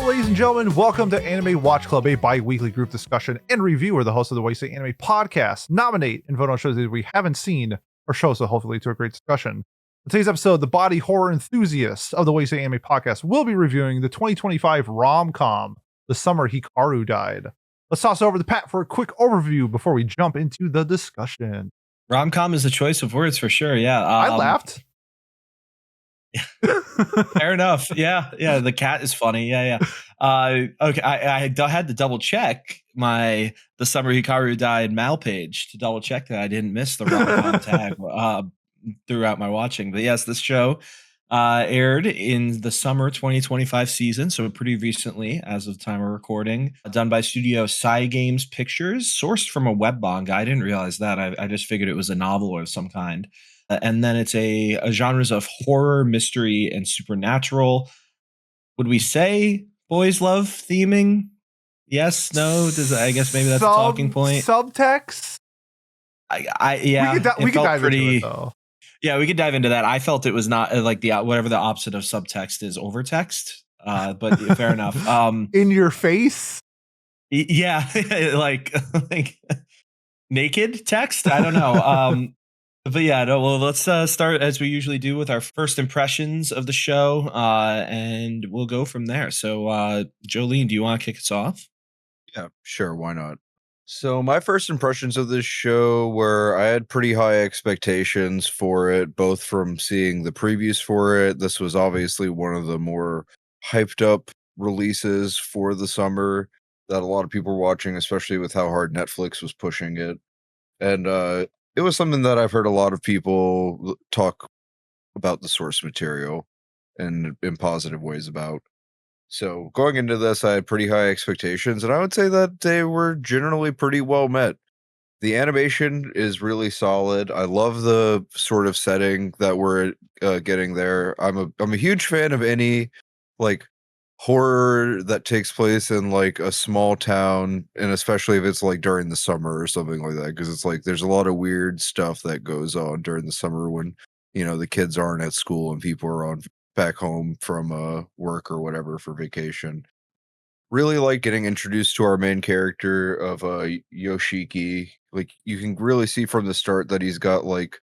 ladies and gentlemen, welcome to Anime Watch Club, a bi-weekly group discussion and review where the hosts of the Wasted Anime podcast nominate and vote on shows that we haven't seen or shows that hopefully lead to a great discussion. In today's episode, the body horror enthusiasts of the Wasted Anime podcast will be reviewing the 2025 rom-com, The Summer Hikaru Died. Let's toss it over to Pat for a quick overview before we jump into the discussion. Rom-com is a choice of words for sure, yeah. I laughed. Fair enough. Yeah. The cat is funny. Yeah. Okay. I had to double check the Summer Hikaru Died Mal page to double check that I didn't miss the rom-com tag throughout my watching. But yes, this show aired in the summer 2025 season, so pretty recently, as of the time of recording. Done by Studio Cygames Pictures, sourced from a web manga. I didn't realize that. I just figured it was a novel of some kind. And then it's a genres of horror, mystery, and supernatural. Would we say boys love theming? Yes, no. I guess maybe that's a talking point. Subtext. Yeah. We could dive into it though. Yeah, we could dive into that. I felt it was not like whatever the opposite of subtext is, overtext. But fair enough. In your face. Yeah, like naked text. I don't know. But yeah, no, well, let's start as we usually do with our first impressions of the show, and we'll go from there. So, Jolene, do you want to kick us off? Yeah, sure. Why not? So my first impressions of this show were I had pretty high expectations for it, both from seeing the previews for it. This was obviously one of the more hyped up releases for the summer that a lot of people were watching, especially with how hard Netflix was pushing it. And it was something that I've heard a lot of people talk about the source material and in positive ways about. So going into this, I had pretty high expectations, and I would say that they were generally pretty well met. The animation is really solid. I love the sort of setting that we're getting there. I'm a huge fan of any like horror that takes place in like a small town, and especially if it's like during the summer or something like that, because it's like there's a lot of weird stuff that goes on during the summer when the kids aren't at school and people are on back home from work or whatever for vacation. Really like getting introduced to our main character of Yoshiki. Like you can really see from the start that he's got like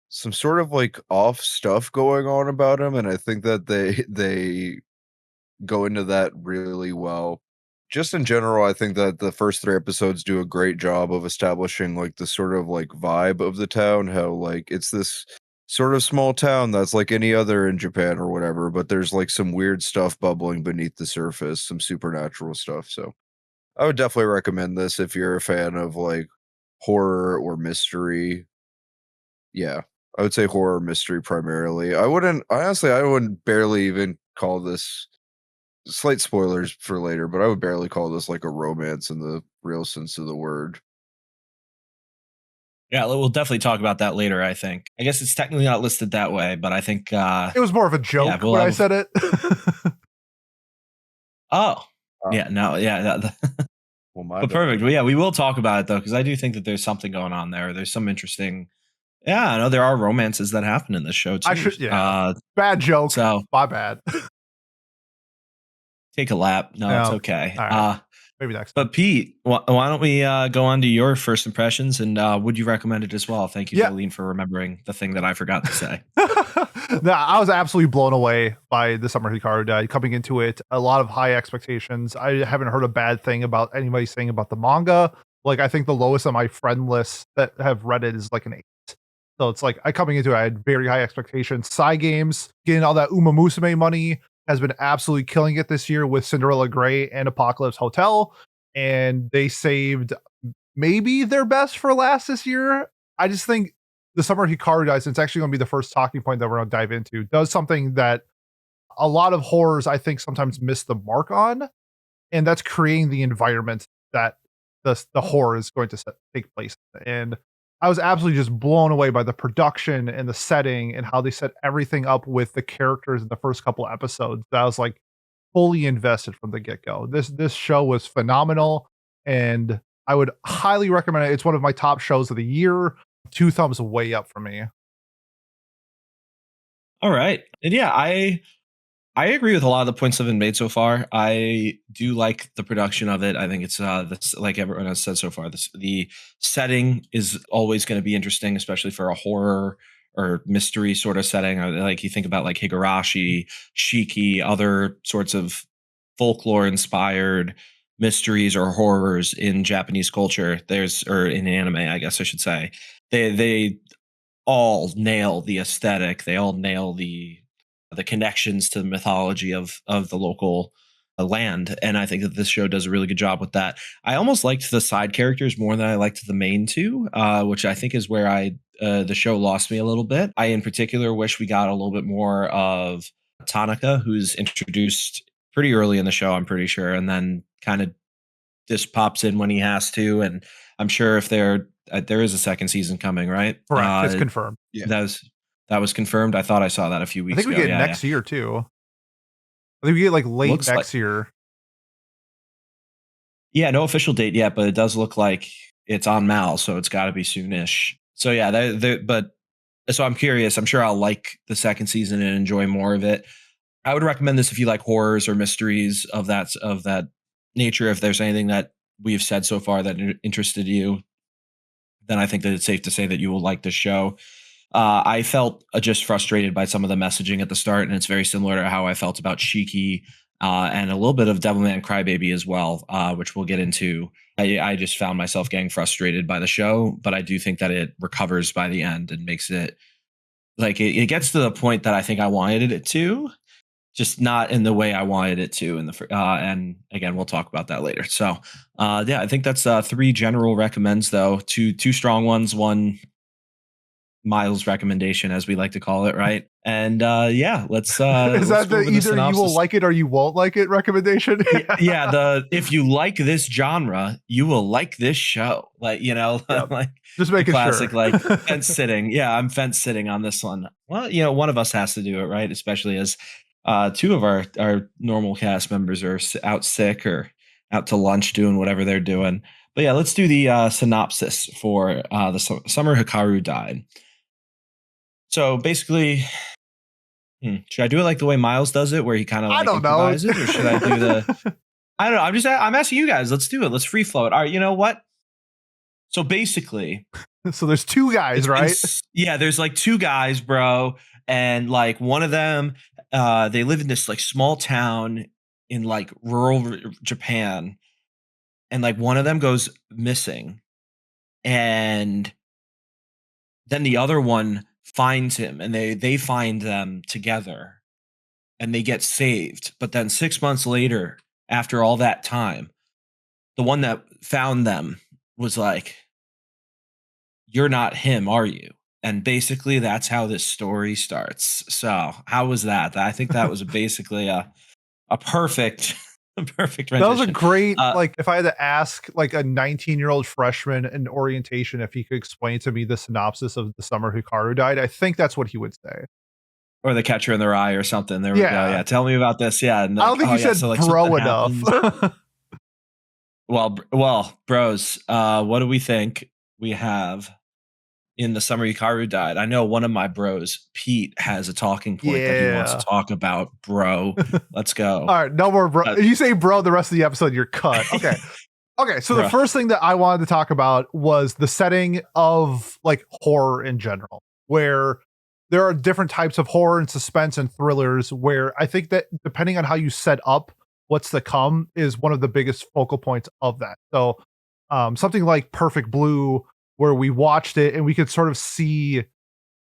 some sort of like off stuff going on about him, and I think that they go into that really well. Just in general, I think that the first 3 episodes do a great job of establishing like the sort of like vibe of the town, how like it's this sort of small town that's like any other in Japan or whatever, but there's like some weird stuff bubbling beneath the surface, some supernatural stuff. So I would definitely recommend this if you're a fan of like horror or mystery. Yeah, I would say horror mystery primarily. I wouldn't barely even call this, slight spoilers for later, but I would barely call this like a romance in the real sense of the word. Yeah, we'll definitely talk about that later, I think. I guess it's technically not listed that way, but I think it was more of a joke when I said it. Yeah, no, yeah. Well, perfect. Well, yeah, we will talk about it though, because I do think that there's something going on there. There's some interesting. Yeah, I know there are romances that happen in this show too. Bad joke. So my bad. Take a lap. No, it's okay. Right. Maybe next time. But Pete, why don't we go on to your first impressions, and would you recommend it as well? Thank you, Jolene, for remembering the thing that I forgot to say. No, I was absolutely blown away by the Summer Hikaru Died. Coming into it, a lot of high expectations. I haven't heard a bad thing about anybody saying about the manga. Like, I think the lowest on my friend list that have read it is like an 8. So it's like, coming into it, I had very high expectations. Cygames, getting all that Uma Musume money, has been absolutely killing it this year with Cinderella Grey and Apocalypse Hotel. And they saved maybe their best for last this year. I just think the Summer Hikaru Died, it's actually going to be the first talking point that we're going to dive into, does something that a lot of horrors, I think, sometimes miss the mark on. And that's creating the environment that the horror is going to take place in. And I was absolutely just blown away by the production and the setting and how they set everything up with the characters in the first couple episodes. That I was like fully invested from the get-go. This show was phenomenal, and I would highly recommend it. It's one of my top shows of the year. 2 thumbs way up for me. All right. And yeah, I I agree with a lot of the points that have been made so far. I do like the production of it. I think it's this, like everyone has said so far. The setting is always going to be interesting, especially for a horror or mystery sort of setting. Like you think about like Higurashi, Shiki, other sorts of folklore inspired mysteries or horrors in Japanese culture. Or in anime, I guess I should say. They all nail the aesthetic. They all nail the connections to the mythology of the local land, and I think that this show does a really good job with that. I almost liked the side characters more than I liked the main two, which I think is where the show lost me a little bit. I in particular wish we got a little bit more of Tanaka, who's introduced pretty early in the show, I'm pretty sure, and then kind of just pops in when he has to. And I'm sure if there is a second season coming, right? Correct. It's confirmed. Yeah. That was confirmed. I thought I saw that a few I weeks think ago. we get next year too. I think we get like late Looks next year. Yeah, no official date yet, but it does look like it's on Mal, so it's got to be soonish. So yeah, so I'm curious. I'm sure I'll like the second season and enjoy more of it. I would recommend this if you like horrors or mysteries of that nature. If there's anything that we've said so far that interested you, then I think that it's safe to say that you will like this show. I felt just frustrated by some of the messaging at the start, and it's very similar to how I felt about Shiki and a little bit of Devilman Crybaby as well, which we'll get into. I just found myself getting frustrated by the show, but I do think that it recovers by the end and makes it like it gets to the point that I think I wanted it to, just not in the way I wanted it to. And again, we'll talk about that later. So yeah, I think that's 3 general recommends, though. Two strong ones, one Miles recommendation, as we like to call it, right? And yeah, let's Is let's that go the over either you will synopsis. like it or you won't like it recommendation? Yeah, if you like this genre, you will like this show. Like, Yep. like Just making classic, sure. like fence sitting. Yeah, I'm fence sitting on this one. Well, one of us has to do it, right? Especially as 2 of our normal cast members are out sick or out to lunch doing whatever they're doing. But yeah, let's do the synopsis for the Summer Hikaru Died. So basically, should I do it like the way Miles does it, where he kind of I like don't know. improvises, or should I do the? I don't know. I'm asking you guys. Let's do it. Let's free flow it. All right. You know what? So basically, So there's 2 guys, right? Yeah, there's like 2 guys, bro, and like one of them, they live in this like small town in like rural Japan, and like one of them goes missing, and then the other one finds him, and they find them together, and they get saved. But then 6 months later, after all that time, the one that found them was like, "You're not him, are you?" And basically that's how this story starts. So how was that? I think that was basically a perfect a perfect rendition. That was a great, like, if I had to ask like a 19-year-old freshman in orientation if he could explain to me the synopsis of The Summer Hikaru Died, I think that's what he would say. Or The Catcher in the Rye or something. There we go. Yeah, tell me about this. Yeah, and I don't think you said bro enough. Well, bros, what do we think we have in The Summer Hikaru Died? I know one of my bros, Pete, has a talking point that he wants to talk about, bro. Let's go. All right, no more bro. If you say bro the rest of the episode, you're cut. Okay. Okay, so the first thing that I wanted to talk about was the setting of like horror in general, where there are different types of horror and suspense and thrillers, where I think that depending on how you set up what's to come is one of the biggest focal points of that. So something like Perfect Blue, where we watched it and we could sort of see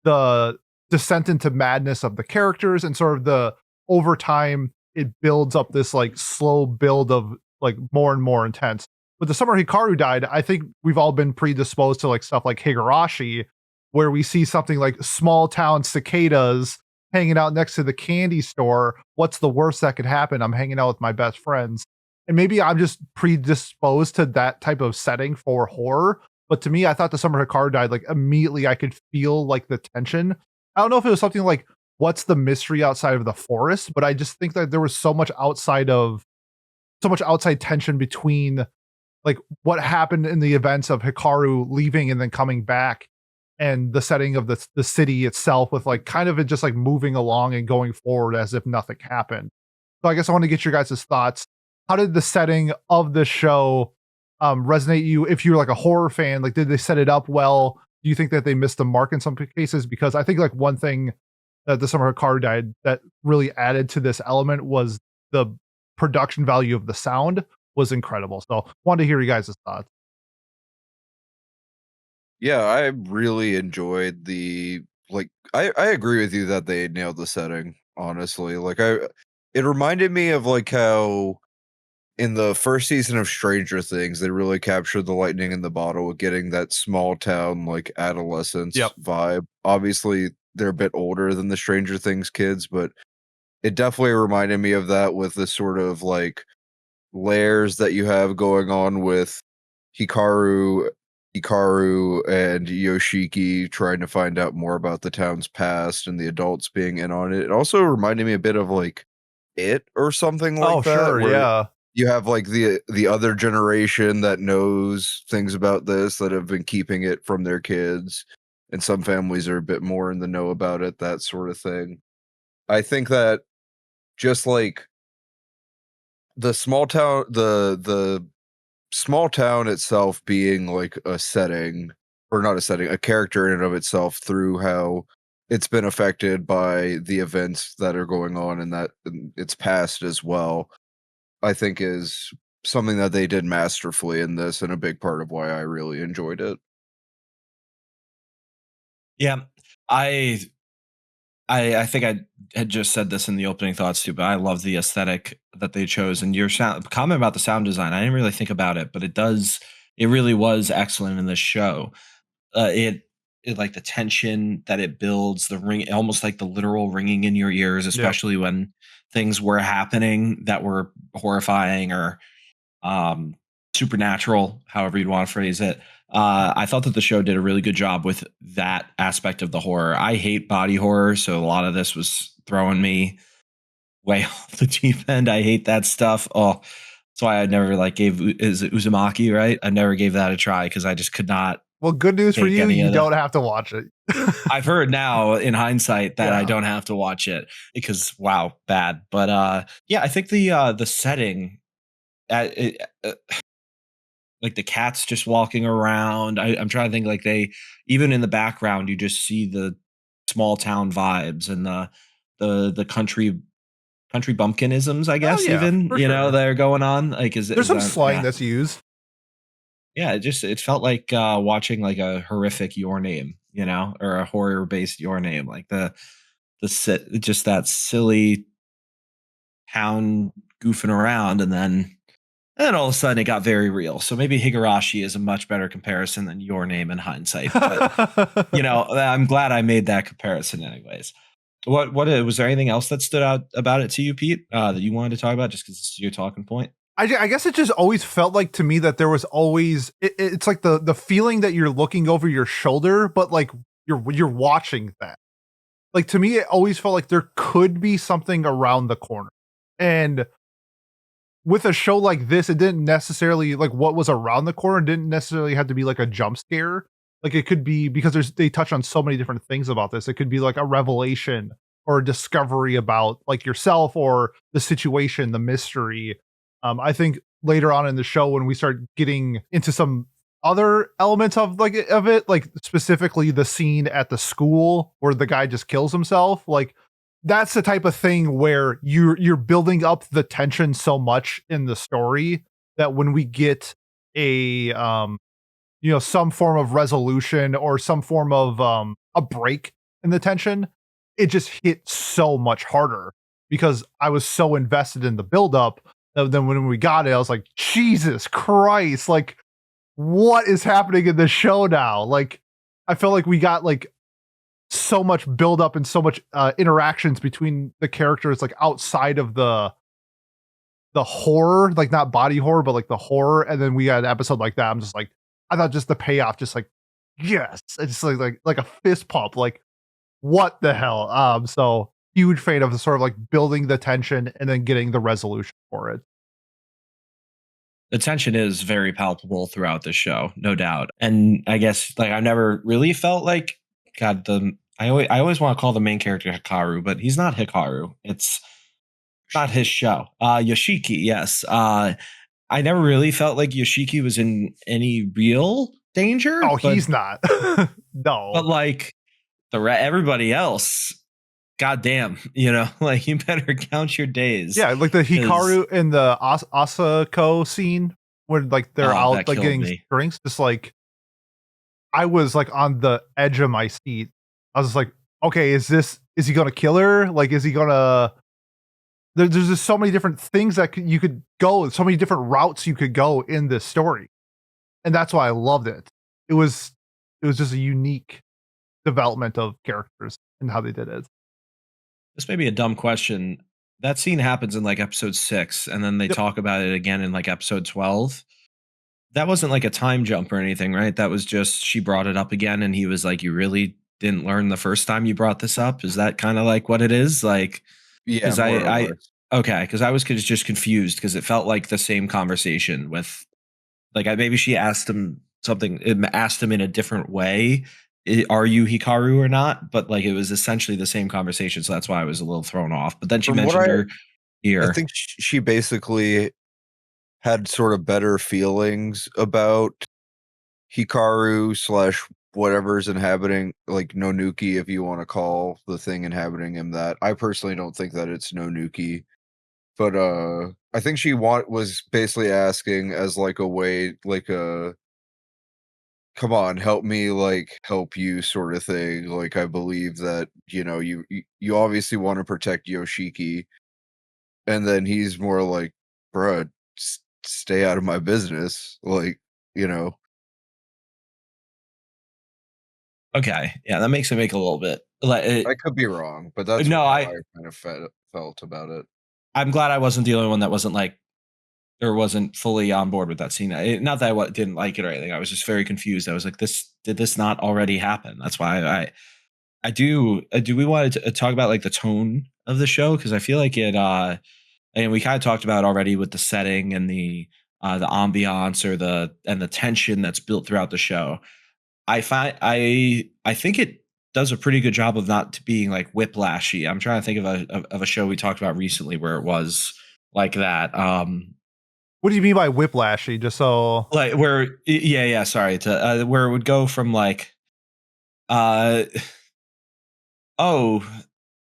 the descent into madness of the characters, and sort of the over time it builds up this like slow build of like more and more intense. But The Summer Hikaru Died, I think we've all been predisposed to like stuff like Higurashi, where we see something like small town cicadas hanging out next to the candy store. What's the worst that could happen? I'm hanging out with my best friends. And maybe I'm just predisposed to that type of setting for horror. But to me, I thought The Summer Hikaru Died, like immediately I could feel like the tension. I don't know if it was something like, what's the mystery outside of the forest? But I just think that there was so much outside tension between like what happened in the events of Hikaru leaving and then coming back, and the setting of the city itself with like kind of it just like moving along and going forward as if nothing happened. So I guess I want to get your guys' thoughts. How did the setting of the show resonate you? If you're like a horror fan, like did they set it up well? Do you think that they missed the mark in some cases? Because I think like one thing that the Summer Hikaru Died that really added to this element was the production value of the sound was incredible. So wanted to hear you guys' thoughts. Yeah, I really enjoyed I agree with you that they nailed the setting, honestly. It reminded me of like how in the first season of Stranger Things, they really captured the lightning in the bottle with getting that small town like adolescence Yep. vibe. Obviously, they're a bit older than the Stranger Things kids, but it definitely reminded me of that with the sort of like layers that you have going on with Hikaru, Hikaru and Yoshiki trying to find out more about the town's past and the adults being in on it. It also reminded me a bit of like It or something like Oh, that, sure. where Yeah. you have like the other generation that knows things about this that have been keeping it from their kids, and some families are a bit more in the know about it, that sort of thing. I think that just like the small town itself being like a setting, or not a setting, a character in and of itself through how it's been affected by the events that are going on in its past as well, I think is something that they did masterfully in this, and a big part of why I really enjoyed it. Yeah, I I think I had just said this in the opening thoughts too, but I love the aesthetic that they chose. And your sound comment about the sound design, I didn't really think about it, but it does. It really was excellent in this show. It like the tension that it builds, the ring, almost like the literal ringing in your ears, Yep. especially when things were happening that were horrifying or um, supernatural, however you'd want to phrase it. I thought that the show did a really good job with that aspect of the horror. I hate body horror, so a lot of this was throwing me way off the deep end. I hate that stuff. Oh, that's why I never like gave is it Uzumaki, right? I never gave that a try because I just could not Well, good news for take you. any You of the. don't have to watch it. I've heard now in hindsight that I Yeah. don't have to watch it because wow, bad. But yeah, I think the setting it, like the cats just walking around. I'm trying to think like they even in the background you just see the small town vibes and the country bumpkinisms, I Oh, guess, yeah, even, for you know, sure. that are going on. Like There's is some that slang yeah. that's used. Yeah, it felt like watching like a horrific Your Name, you know, or a horror based Your Name. Like just that silly town goofing around and then all of a sudden it got very real. So maybe Higurashi is a much better comparison than Your Name in hindsight. But you know, I'm glad I made that comparison anyways. What was there anything else that stood out about it to you, Pete, that you wanted to talk about just because it's your talking point? I guess it just always felt like to me that there was always it's like the feeling that you're looking over your shoulder, but like you're watching that. Like to me, it always felt like there could be something around the corner. And with a show like this, it didn't necessarily like what was around the corner didn't necessarily have to be like a jump scare. Like it could be because they touch on so many different things about this. It could be like a revelation or a discovery about like yourself or the situation, the mystery. I think later on in the show when we start getting into some other elements of it, like specifically the scene at the school where the guy just kills himself, like that's the type of thing where you're building up the tension so much in the story that when we get a some form of resolution or some form of a break in the tension, it just hit so much harder because I was so invested in the buildup that then when we got it, I was like, Jesus Christ, like what is happening in this show now? Like I felt like we got like so much build up and so much interactions between the characters like outside of the horror, like not body horror, but like the horror. And then we got an episode like that. I'm just like, I thought just the payoff, just like, yes, it's just like a fist pump. Like, what the hell? So huge fan of the sort of like building the tension and then getting the resolution for it. the tension is very palpable throughout the show, no doubt. And I guess like I never really felt like God. I always want to call the main character Hikaru, but he's not Hikaru. It's not his show. Yoshiki, yes. I never really felt like Yoshiki was in any real danger. Oh, but, he's not. No. But like everybody else, goddamn, like you better count your days. Yeah, like the Hikaru in the Asako scene when like they're out like getting drinks, just like I was like on the edge of my seat. I was just like, okay, is he gonna kill her? Like, is he gonna there's just so many different things that you could go, so many different routes you could go in this story. And that's why I loved it. It was just a unique development of characters and how they did it. This may be a dumb question. That scene happens in like episode 6, and then they talk about it again in like episode 12. That wasn't like a time jump or anything, right? That was just she brought it up again, and he was like, "You really didn't learn the first time you brought this up?" Is that kind of like what it is? Like, yeah, because I was just confused because it felt like the same conversation with, like, maybe she asked him something, asked him in a different way. Are you Hikaru or not? But like it was essentially the same conversation, so that's why I was a little thrown off. But then she mentioned her ear. I think she basically had sort of better feelings about Hikaru / whatever's inhabiting, like Nonuki, if you want to call the thing inhabiting him that. I personally don't think that it's Nonuki, but I think she was basically asking as like a way, like a come on, help me, like help you sort of thing. Like I believe that you obviously want to protect Yoshiki, and then he's more like, bruh, stay out of my business, like Okay, yeah, that makes it make a little bit like I could be wrong, but that's how I kind of felt about it. I'm glad I wasn't the only one that wasn't like, or wasn't fully on board with that scene. Not that I didn't like it or anything. I was just very confused. I was like, did this not already happen? That's why I do we want to talk about like the tone of the show, because I feel like it and we kind of talked about already with the setting and the ambiance or the tension that's built throughout the show. I think it does a pretty good job of not being like whiplashy. I'm trying to think of a show we talked about recently where it was like that. What do you mean by whiplashy? Just so like where sorry, to where it would go from like oh,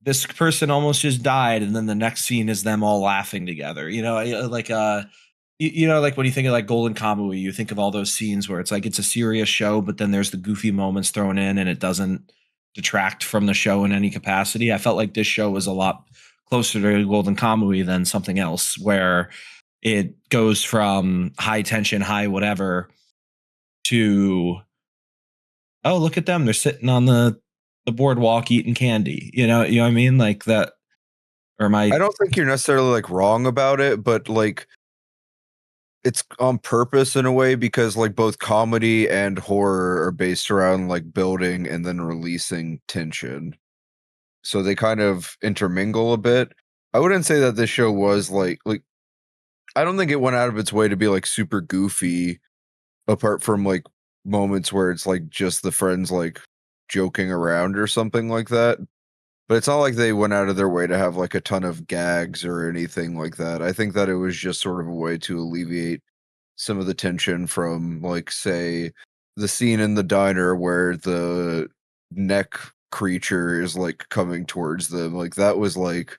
this person almost just died, and then the next scene is them all laughing together. Like like when you think of like Golden Kamuy, you think of all those scenes where it's like it's a serious show, but then there's the goofy moments thrown in, and it doesn't detract from the show in any capacity. I felt like this show was a lot closer to Golden Kamuy than something else, where it goes from high tension, high whatever, to oh, look at them, they're sitting on the boardwalk eating candy. You know what I mean? Like that. Or I don't think you're necessarily like wrong about it, but like it's on purpose in a way, because like both comedy and horror are based around like building and then releasing tension. So they kind of intermingle a bit. I wouldn't say that this show was like I don't think it went out of its way to be like super goofy, apart from like moments where it's like just the friends like joking around or something like that. But it's not like they went out of their way to have like a ton of gags or anything like that. I think that it was just sort of a way to alleviate some of the tension from, like, say, the scene in the diner where the neck creature is like coming towards them. Like that was like,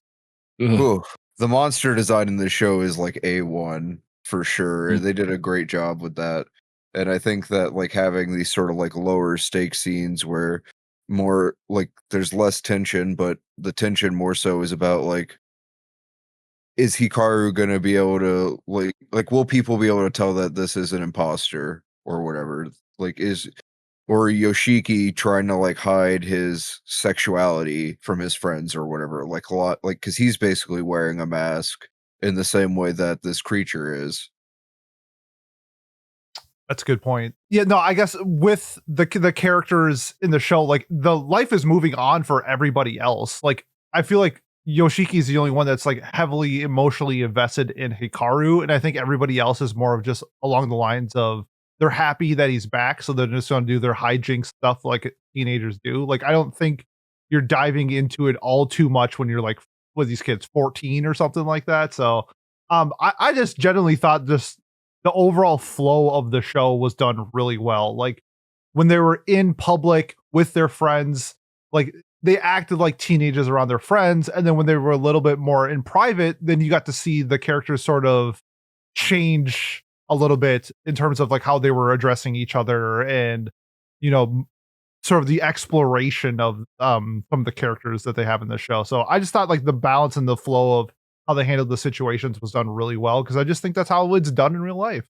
whew, the monster design in this show is like A1 for sure. They did a great job with that. And I think that like having these sort of like lower stake scenes where more like there's less tension, but the tension more so is about like, is Hikaru gonna be able to like will people be able to tell that this is an imposter or whatever? Like or Yoshiki trying to like hide his sexuality from his friends or whatever, like a lot, like because he's basically wearing a mask in the same way that this creature is. That's a good point. Yeah, no, I guess with the characters in the show, like the life is moving on for everybody else. Like I feel like Yoshiki's the only one that's like heavily emotionally invested in Hikaru, and I think everybody else is more of just along the lines of they're happy that he's back, so they're just going to do their hijinks stuff like teenagers do. Like I don't think you're diving into it all too much when you're like with these kids 14 or something like that. So I just generally thought just the overall flow of the show was done really well. Like when they were in public with their friends, like they acted like teenagers around their friends, and then when they were a little bit more in private, then you got to see the characters sort of change a little bit in terms of like how they were addressing each other and you know sort of the exploration of some of the characters that they have in the show. So I just thought like the balance and the flow of how they handled the situations was done really well because I just think that's how it's done in real life.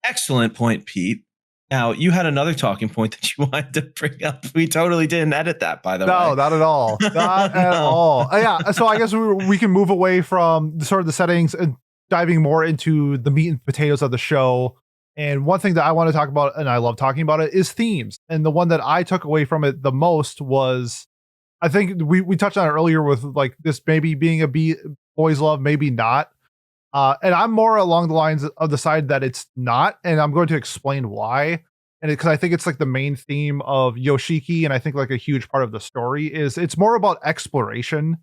Excellent point, Pete. Now, you had another talking point that you wanted to bring up. We totally didn't edit that, by the way. No, not at all. Not at No. all. Yeah. So I guess we can move away from sort of the settings and diving more into the meat and potatoes of the show. And one thing that I want to talk about, and I love talking about it, is themes. And the one that I took away from it the most was, I think we touched on it earlier with like this maybe being a boys love, maybe not. And I'm more along the lines of the side that it's not, and I'm going to explain why. And because I think it's like the main theme of Yoshiki, and I think like a huge part of the story is it's more about exploration.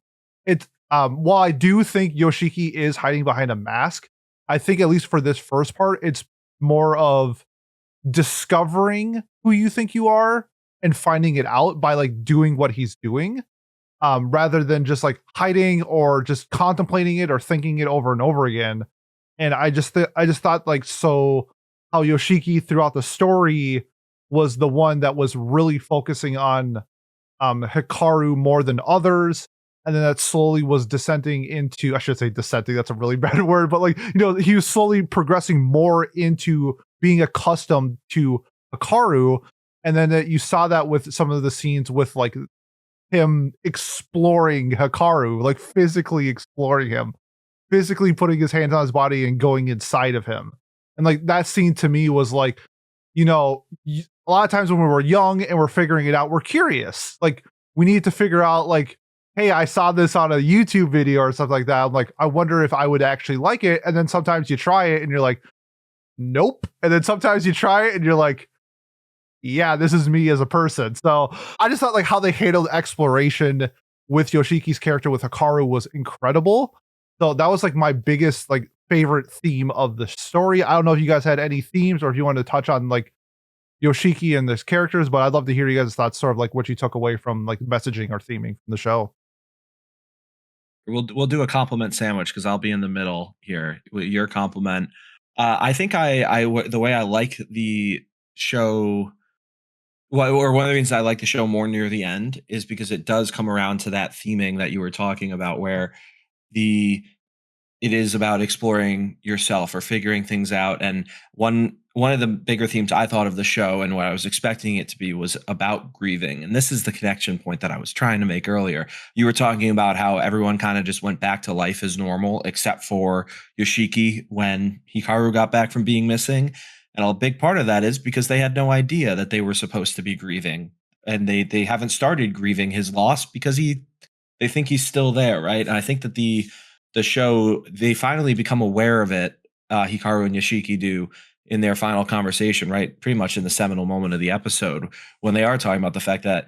It's while I do think Yoshiki is hiding behind a mask, I think at least for this first part, it's more of discovering who you think you are and finding it out by like doing what he's doing rather than just like hiding or just contemplating it or thinking it over and over again. And I just thought like so how Yoshiki throughout the story was the one that was really focusing on Hikaru more than others. And then that slowly was descending into, I should say descending, that's a really bad word, but like, he was slowly progressing more into being accustomed to Hikaru. And then you saw that with some of the scenes with like him exploring Hikaru, like physically exploring him, physically putting his hands on his body and going inside of him. And like that scene to me was like, a lot of times when we were young and we're figuring it out, we're curious. Like we need to figure out like, hey, I saw this on a YouTube video or something like that. I'm like, I wonder if I would actually like it. And then sometimes you try it and you're like, nope. And then sometimes you try it and you're like, yeah, this is me as a person. So I just thought like how they handled exploration with Yoshiki's character with Hikaru was incredible. So that was like my biggest like favorite theme of the story. I don't know if you guys had any themes or if you wanted to touch on like Yoshiki and his characters, but I'd love to hear you guys' thoughts, sort of like what you took away from like messaging or theming from the show. We'll do a compliment sandwich because I'll be in the middle here with your compliment. I think the way I like the show, well, or one of the reasons I like the show more near the end is because it does come around to that theming that you were talking about, where the it is about exploring yourself or figuring things out. And one of the bigger themes I thought of the show and what I was expecting it to be was about grieving. And this is the connection point that I was trying to make earlier. You were talking about how everyone kind of just went back to life as normal, except for Yoshiki when Hikaru got back from being missing. And a big part of that is because they had no idea that they were supposed to be grieving. And they haven't started grieving his loss because they think he's still there, right? And I think that the show, they finally become aware of it, Hikaru and Yoshiki do in their final conversation, right? Pretty much in the seminal moment of the episode when they are talking about the fact that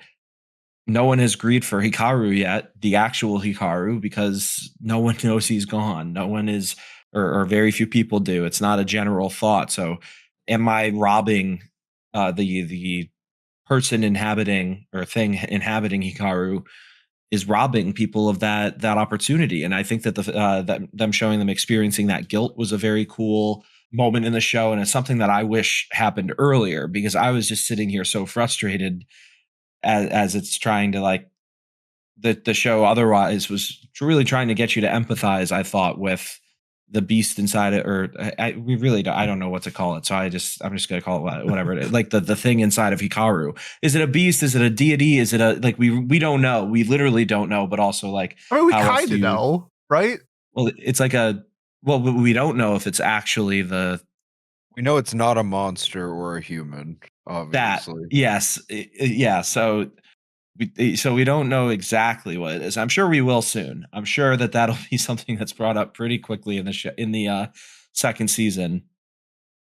no one has grieved for Hikaru yet, the actual Hikaru, because no one knows he's gone. No one is, or very few people do. It's not a general thought. So am I robbing the person inhabiting or thing inhabiting Hikaru is robbing people of that opportunity? And I think that that them showing them experiencing that guilt was a very cool moment in the show, and it's something that I wish happened earlier because I was just sitting here so frustrated as it's trying to like the show otherwise was really trying to get you to empathize, I thought, with the beast inside it, or we really don't, I don't know what to call it, so I'm just gonna call it whatever it is, like the thing inside of Hikaru. Is it a beast? Is it a deity? Is it a like we don't know. We literally don't know, but also like I mean, we kind of know, right? Well, it's like we don't know if it's actually We know it's not a monster or a human, that. obviously. Yes, yeah. So So we don't know exactly what it is. I'm sure we will soon. I'm sure that that'll be something that's brought up pretty quickly in the second season.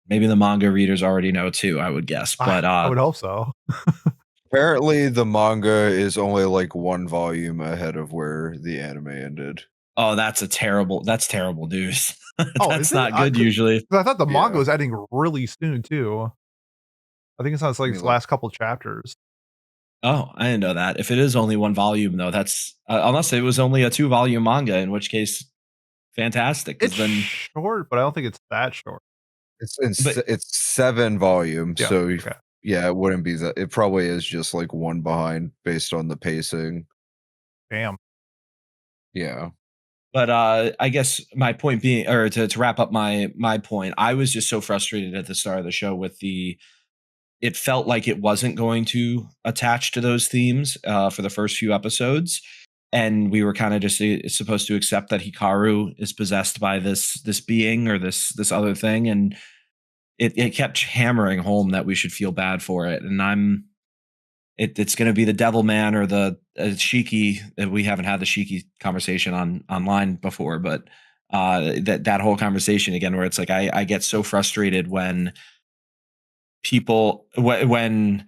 Maybe the manga readers already know too, I would guess. But I would hope so. Apparently, the manga is only like one volume ahead of where the anime ended. oh, that's terrible news. Oh, That's is it? not good usually. I thought the manga Yeah. was ending really soon too. I think it's on its like I mean, its last couple chapters. Oh, I didn't know that. If it is only one volume, though, that's unless it was only a 2-volume manga, in which case, fantastic. It's Because then, short, but I don't think it's that short. but It's 7 volumes, Yeah, so okay. yeah, it wouldn't be that. It probably is just like one behind based on the pacing. Damn. Yeah. but I guess my point being, or to wrap up my point, I was just so frustrated at the start of the show with it felt like it wasn't going to attach to those themes for the first few episodes. And we were kind of just supposed to accept that Hikaru is possessed by this being or this other thing. And it kept hammering home that we should feel bad for it. And it's going to be the devil man or the Shiki. We haven't had the Shiki conversation online before, but that whole conversation again, where it's like, I get so frustrated when when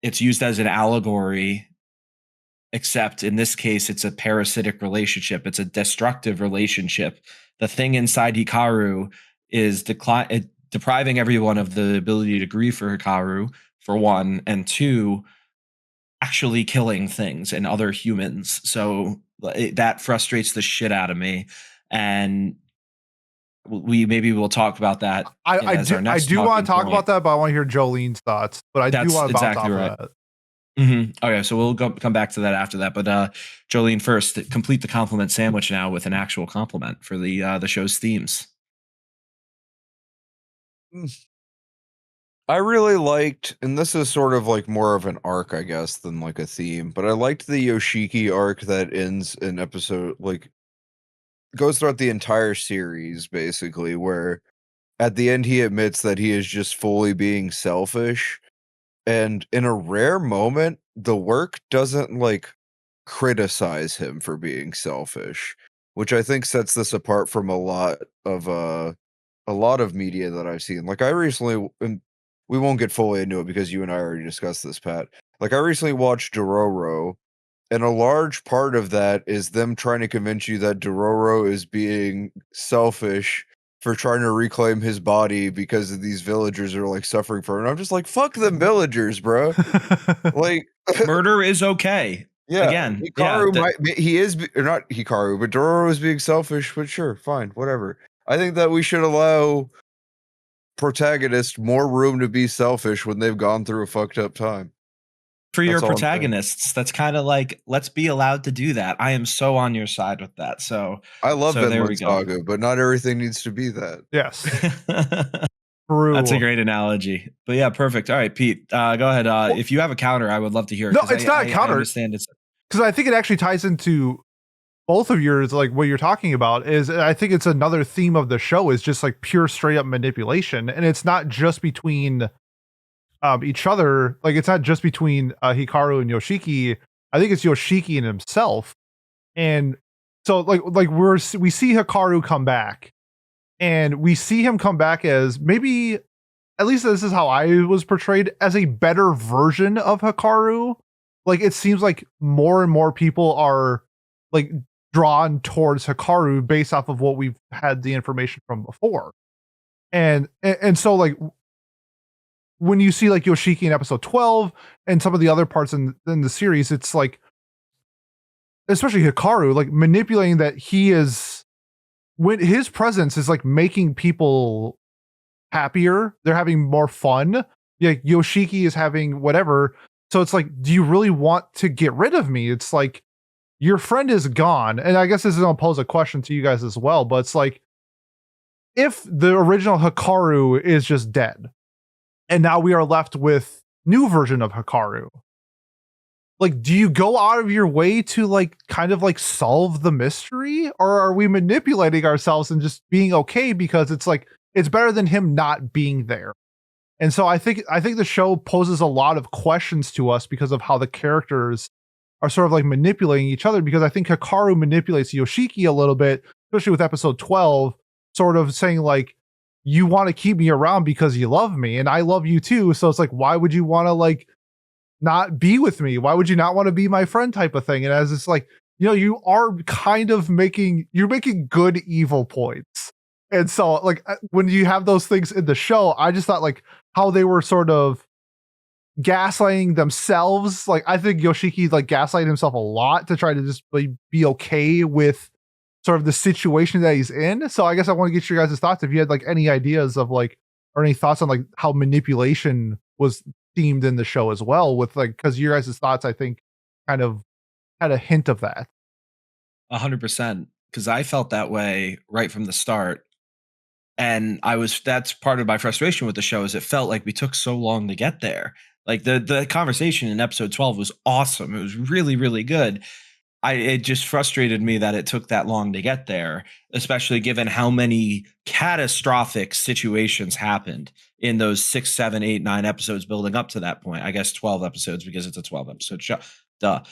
it's used as an allegory, except in this case it's a parasitic relationship, it's a destructive relationship. The thing inside Hikaru is depriving everyone of the ability to grieve for Hikaru, for one, and two, actually killing things and other humans. So that frustrates the shit out of me, and we'll talk about that I as our next do want to talk point. about that, but I want to hear Jolene's thoughts. But I do That's want to bounce exactly off right. of that. Okay, so we'll come back to that after that. But Jolene, first, complete the compliment sandwich now with an actual compliment for the show's themes. I really liked, and this is sort of like more of an arc, I guess, than like a theme, but I liked the Yoshiki arc that ends in episode, like, goes throughout the entire series, basically, where at the end he admits that he is just fully being selfish. And in a rare moment, the work doesn't like criticize him for being selfish, which I think sets this apart from a lot of media that I've seen. Like I recently, and we won't get fully into it because you and I already discussed this, Pat. Like I recently watched Dororo, and a large part of that is them trying to convince you that Dororo is being selfish for trying to reclaim his body because these villagers are like suffering for it. And I'm just like, fuck them villagers, bro. Like Murder is okay. yeah, Again, Hikaru he is or not Hikaru, but Dororo is being selfish, but sure, fine, whatever. I think that we should allow protagonists more room to be selfish when they've gone through a fucked up time. for your That's all I'm saying. protagonists, that's kind of like, let's be allowed to do that. I am so on your side with that. So I love there we Vinland go. Saga, but not everything needs to be that. Yes. True. That's a great analogy. But yeah, perfect. All right, Pete, go ahead. If you have a counter, I would love to hear it. No, it's not a counter. I understand it's because I think it actually ties into both of yours. Like what you're talking about is, I think it's another theme of the show is just like pure straight up manipulation, and it's not just between each other. Like it's not just between Hikaru and Yoshiki. I think it's Yoshiki and himself. And so like we see Hikaru come back, and we see him come back as maybe, at least this is how I was portrayed, as a better version of Hikaru. Like it seems like more and more people are like drawn towards Hikaru based off of what we've had the information from before. And so like when you see like Yoshiki in episode 12 and some of the other parts in the series, it's like, especially Hikaru, like manipulating that he is, when his presence is like making people happier, they're having more fun. Like Yoshiki is having whatever. So it's like, do you really want to get rid of me? It's like, your friend is gone. And I guess this is going to pose a question to you guys as well, but it's like, if the original Hikaru is just dead, and now we are left with new version of Hikaru, like, do you go out of your way to like kind of like solve the mystery, or are we manipulating ourselves and just being okay because it's like it's better than him not being there? And so I think the show poses a lot of questions to us because of how the characters are sort of like manipulating each other, because I think Hikaru manipulates Yoshiki a little bit, especially with episode 12, sort of saying like, you want to keep me around because you love me and I love you too. So it's like, why would you want to like not be with me? Why would you not want to be my friend type of thing? And as it's like, you are kind of making good evil points. And so like when you have those things in the show, I just thought like how they were sort of gaslighting themselves. Like I think Yoshiki like gaslighted himself a lot to try to just like, be okay with sort of the situation that he's in. So I guess I want to get your guys' thoughts if you had like any ideas of like, or any thoughts on like how manipulation was themed in the show as well, with like, because your guys' thoughts I think kind of had a hint of that. 100%, because I felt that way right from the start. And that's part of my frustration with the show, is it felt like we took so long to get there. Like the conversation in episode 12 was awesome. It was really, really good. It just frustrated me that it took that long to get there, especially given how many catastrophic situations happened in those 6, 7, 8, 9 episodes building up to that point. I guess 12 episodes because it's a 12 episode show. Duh.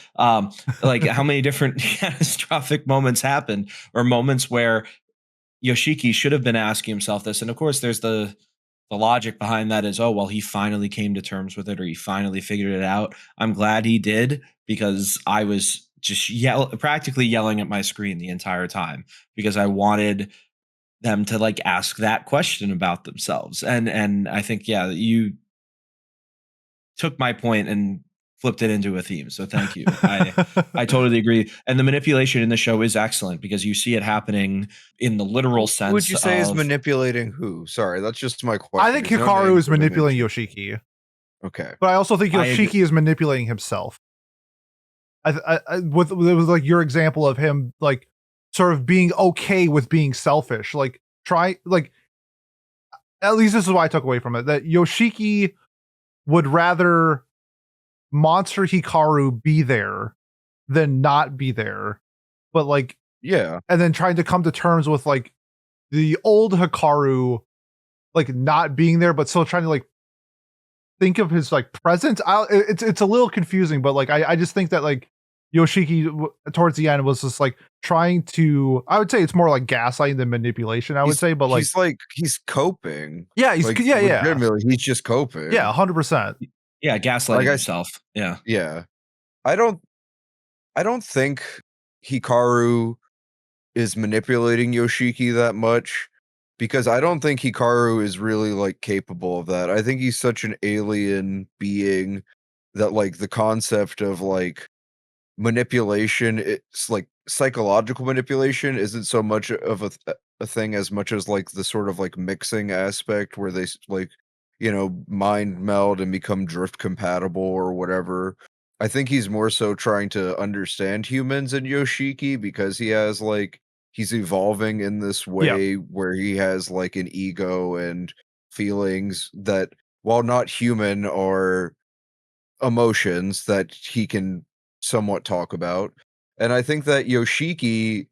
Like how many different catastrophic moments happened, or moments where Yoshiki should have been asking himself this. And of course, there's the logic behind that is, oh, well, he finally came to terms with it, or he finally figured it out. I'm glad he did, because I was just practically yelling at my screen the entire time, because I wanted them to like ask that question about themselves. And I think, yeah, you took my point and flipped it into a theme. So thank you. I totally agree. And the manipulation in the show is excellent, because you see it happening in the literal sense. Who would you say is manipulating who? Sorry, that's just my question. I think Hikaru is manipulating Yoshiki. Okay. But I also think Yoshiki is manipulating himself. With like your example of him like sort of being okay with being selfish, like at least this is what I took away from it, that Yoshiki would rather Monster Hikaru be there than not be there. But like, yeah. And then trying to come to terms with like the old Hikaru like not being there, but still trying to like think of his like presence. It's a little confusing, but like I just think that like Yoshiki towards the end was just like trying to, I would say it's more like gaslighting than manipulation, I would say, but like he's coping. Yeah, he's like, legitimately, he's just coping. Yeah, 100%. Yeah, gaslighting himself. Yeah. Yeah. I don't think Hikaru is manipulating Yoshiki that much, because I don't think Hikaru is really like capable of that. I think he's such an alien being that like the concept of like manipulation, it's like psychological manipulation isn't so much of a thing as much as like the sort of like mixing aspect where they like, mind meld and become drift compatible or whatever. I think he's more so trying to understand humans in Yoshiki, because he has like, he's evolving in this way where he has like an ego and feelings that, while not human, are emotions that he can somewhat talk about. And I think that Yoshiki,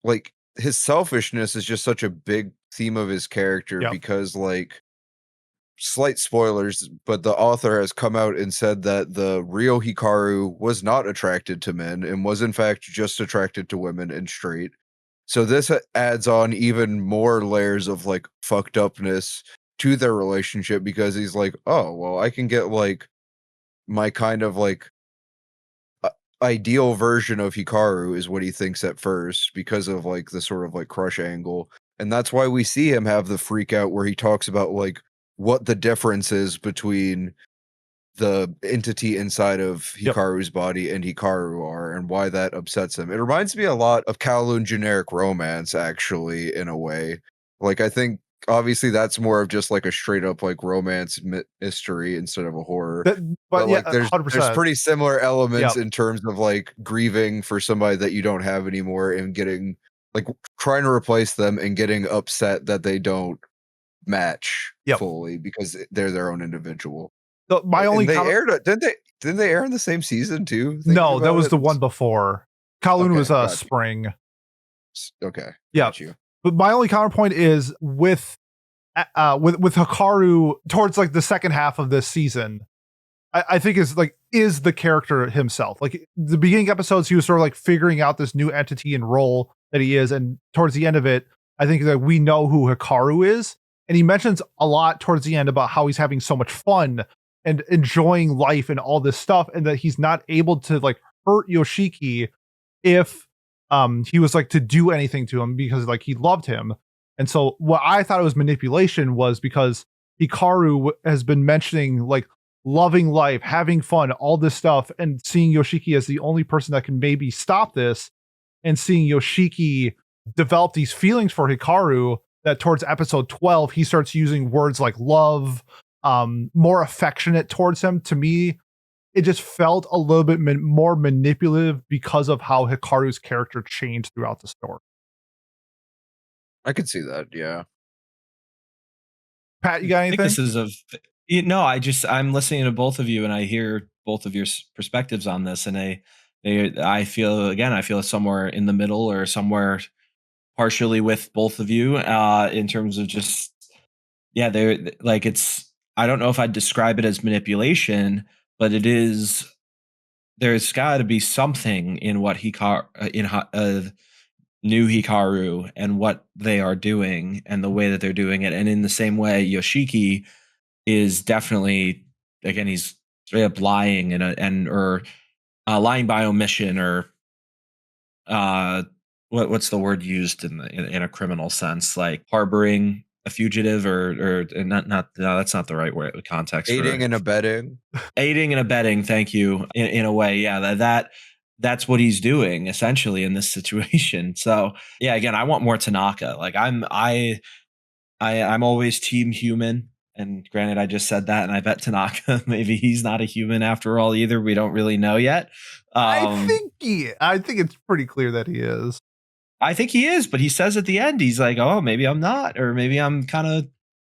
like, his selfishness is just such a big theme of his character, because like, slight spoilers, but the author has come out and said that the real Hikaru was not attracted to men and was in fact just attracted to women and straight. So this adds on even more layers of like fucked upness to their relationship, because he's like, oh, well, I can get like my kind of like ideal version of Hikaru is what he thinks at first, because of like the sort of like crush angle. And that's why we see him have the freak out where he talks about like what the difference is between the entity inside of Hikaru's body and Hikaru are, and why that upsets him. It reminds me a lot of Kowloon generic romance, actually, in a way. Like, I think obviously that's more of just like a straight up like romance mystery instead of a horror. But yeah, like there's pretty similar elements in terms of like grieving for somebody that you don't have anymore, and getting like trying to replace them and getting upset that they don't match fully because they're their own individual. My only aired didn't they air in the same season too? No, that was the one before. Kowloon was spring. Okay. Yeah. But my only counterpoint is with with Hikaru towards like the second half of this season, I think is the character himself. Like the beginning episodes, he was sort of like figuring out this new entity and role that he is, and towards the end of it, I think that we know who Hikaru is, and he mentions a lot towards the end about how he's having so much fun and enjoying life and all this stuff, and that he's not able to like hurt Yoshiki if he was like to do anything to him because like he loved him. And so what I thought it was manipulation was because Hikaru has been mentioning like loving life, having fun, all this stuff, and seeing Yoshiki as the only person that can maybe stop this, and seeing Yoshiki develop these feelings for Hikaru, that towards episode 12 he starts using words like love, more affectionate towards him. To me, it just felt a little bit more manipulative because of how Hikaru's character changed throughout the story. I could see that, yeah. Pat, you got anything? I think this is I'm listening to both of you and I hear both of your perspectives on this, and I feel somewhere in the middle or somewhere partially with both of you in terms of just they're like, it's, I don't know if I'd describe it as manipulation, but it is, there's got to be something in what new Hikaru and what they are doing and the way that they're doing it. And in the same way, Yoshiki is definitely, again, he's straight up lying or lying by omission, or what's the word used in a criminal sense, like harboring a fugitive or not no, that's not the right word context. Aiding and abetting. Thank you. In a way, yeah, that's what he's doing essentially in this situation. So yeah, again, I want more Tanaka. Like I'm always team human. And granted, I just said that, and I bet Tanaka, maybe he's not a human after all either. We don't really know yet. I think it's pretty clear that he is. I think he is, but he says at the end, he's like, "Oh, maybe I'm not, or maybe I'm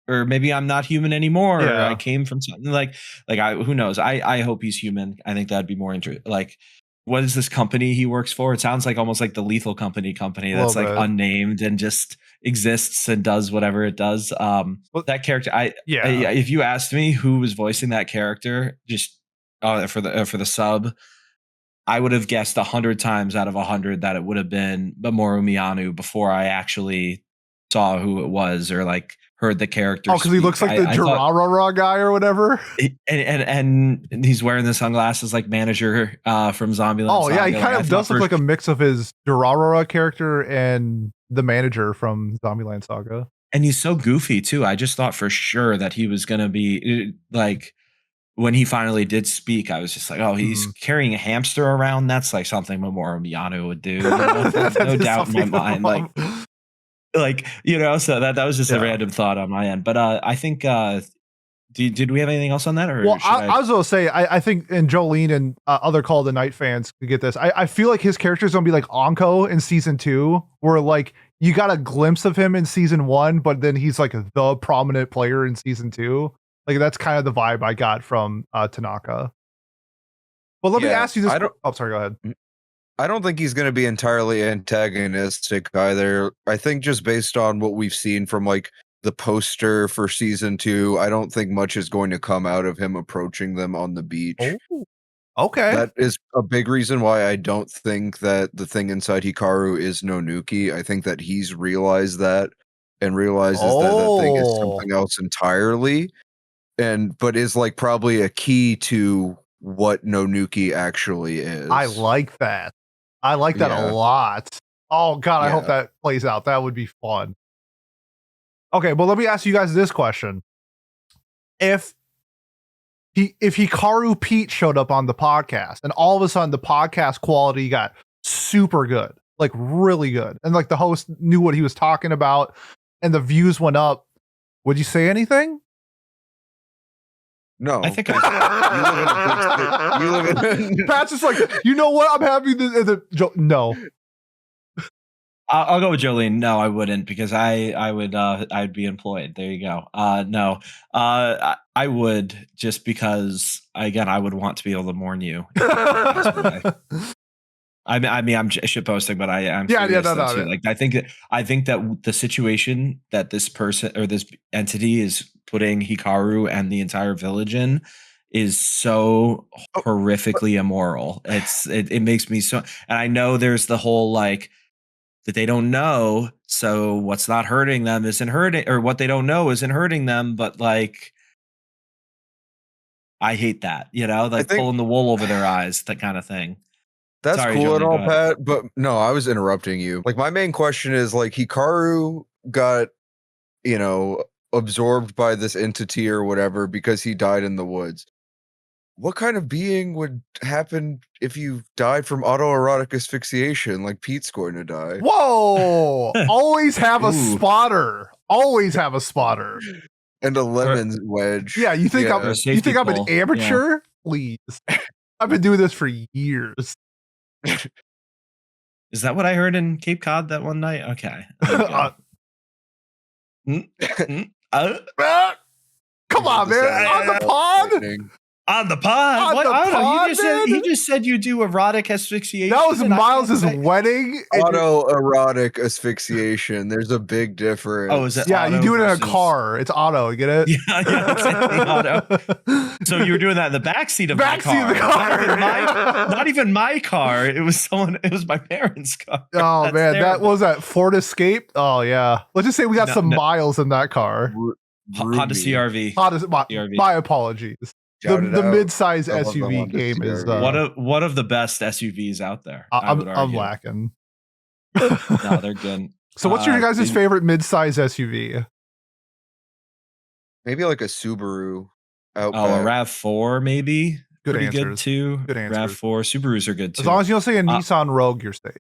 or maybe I'm not human anymore. Or I came from something who knows? I hope he's human. I think that'd be more interesting. Like, what is this company he works for? It sounds like almost like the Lethal Company that's like unnamed and just exists and does whatever it does. That character, if you asked me who was voicing that character, just for the sub, I would have guessed 100 times out of 100 that it would have been Mamoru Miyano before I actually saw who it was or like heard the character. Oh, because he looks like the Durarara guy or whatever. And he's wearing the sunglasses like manager from Zombieland. Oh yeah, he kind of does look like a mix of his Durarara character and the manager from Zombieland Saga. And he's so goofy too. I just thought for sure that he was gonna be like, when he finally did speak, I was just like, oh, he's carrying a hamster around. That's like something Mamoru Miyano would do. You know? No doubt in my mind. So that was just a random thought on my end. But I think, did we have anything else on that? Or well, I was going to say, I think, and Jolene and other Call of the Night fans could get this. I feel like his character is going to be like Anko in season 2, where like you got a glimpse of him in season 1, but then he's like the prominent player in season 2. Like that's kind of the vibe I got from Tanaka. But let me ask you this. Sorry, go ahead. I don't think he's going to be entirely antagonistic either. I think just based on what we've seen from like the poster for season 2, I don't think much is going to come out of him approaching them on the beach. Oh, okay. That is a big reason why I don't think that the thing inside Hikaru is Nonuki. I think that he's realized that and realizes that thing is something else entirely. But is like probably a key to what Nonuki actually is. I like that. I like that a lot. Oh god, I hope that plays out. That would be fun. Okay, well let me ask you guys this question. If Hikaru Pete showed up on the podcast and all of a sudden the podcast quality got super good, like really good, and like the host knew what he was talking about and the views went up, would you say anything? No, I think you live in Pat's just like, you know what? I'm happy that no. I'll go with Jolene. No, I wouldn't, because I'd be employed. There you go. No, I would, just because again, I would want to be able to mourn you. I mean, I'm shitposting, but I'm Yeah, serious no, though, no, too. no. Like, I think that the situation that this person or this entity is putting Hikaru and the entire village in is so horrifically immoral. It makes me so, and I know there's the whole like that they don't know, so what's not hurting them isn't hurting, or what they don't know isn't hurting them, but like I hate that, I like think pulling the wool over their eyes, that kind of thing. that's Sorry, cool and Julian, go all, ahead. Pat, but no, I was interrupting you. Like, my main question is, like, Hikaru got, absorbed by this entity or whatever because he died in the woods. What kind of being would happen if you died from autoerotic asphyxiation like Pete's going to die? Whoa! Always have a Ooh. spotter. Always have a spotter. And a lemon wedge. Yeah, you think Or I'm a safety an pole. Yeah. amateur? Please. I've been doing this for years. Is that what I heard in Cape Cod that one night? Okay. Come on, man. On the pod? On the pod? On What? the I don't know. pod, He man? just said you do erotic asphyxiation. That was and I can't Miles's say- wedding. and you- Autoerotic asphyxiation. There's a big difference. Oh, is it Yeah, you auto do it in a versus- car. It's auto. Get it? Yeah, exactly. Auto. So you were doing that in the backseat of my Backseat car. of the car. Not even my car. It was my parents' car. Oh, That's man. That terrible. was that Ford Escape. Oh, yeah. Let's just say we got No, some no. miles in that car. Honda CRV. CRV. My apologies. The mid-size I love the SUV Honda game is CRV. One of the best SUVs out there. I would I'm argue. lacking. No, they're good. So what's your guys' favorite mid-size SUV? Maybe like a Subaru Outback. Oh, a RAV4 maybe. Good Pretty answers. good too. Good answers. RAV4. Subarus are good too. As long as you don't say a Nissan Rogue, you're safe.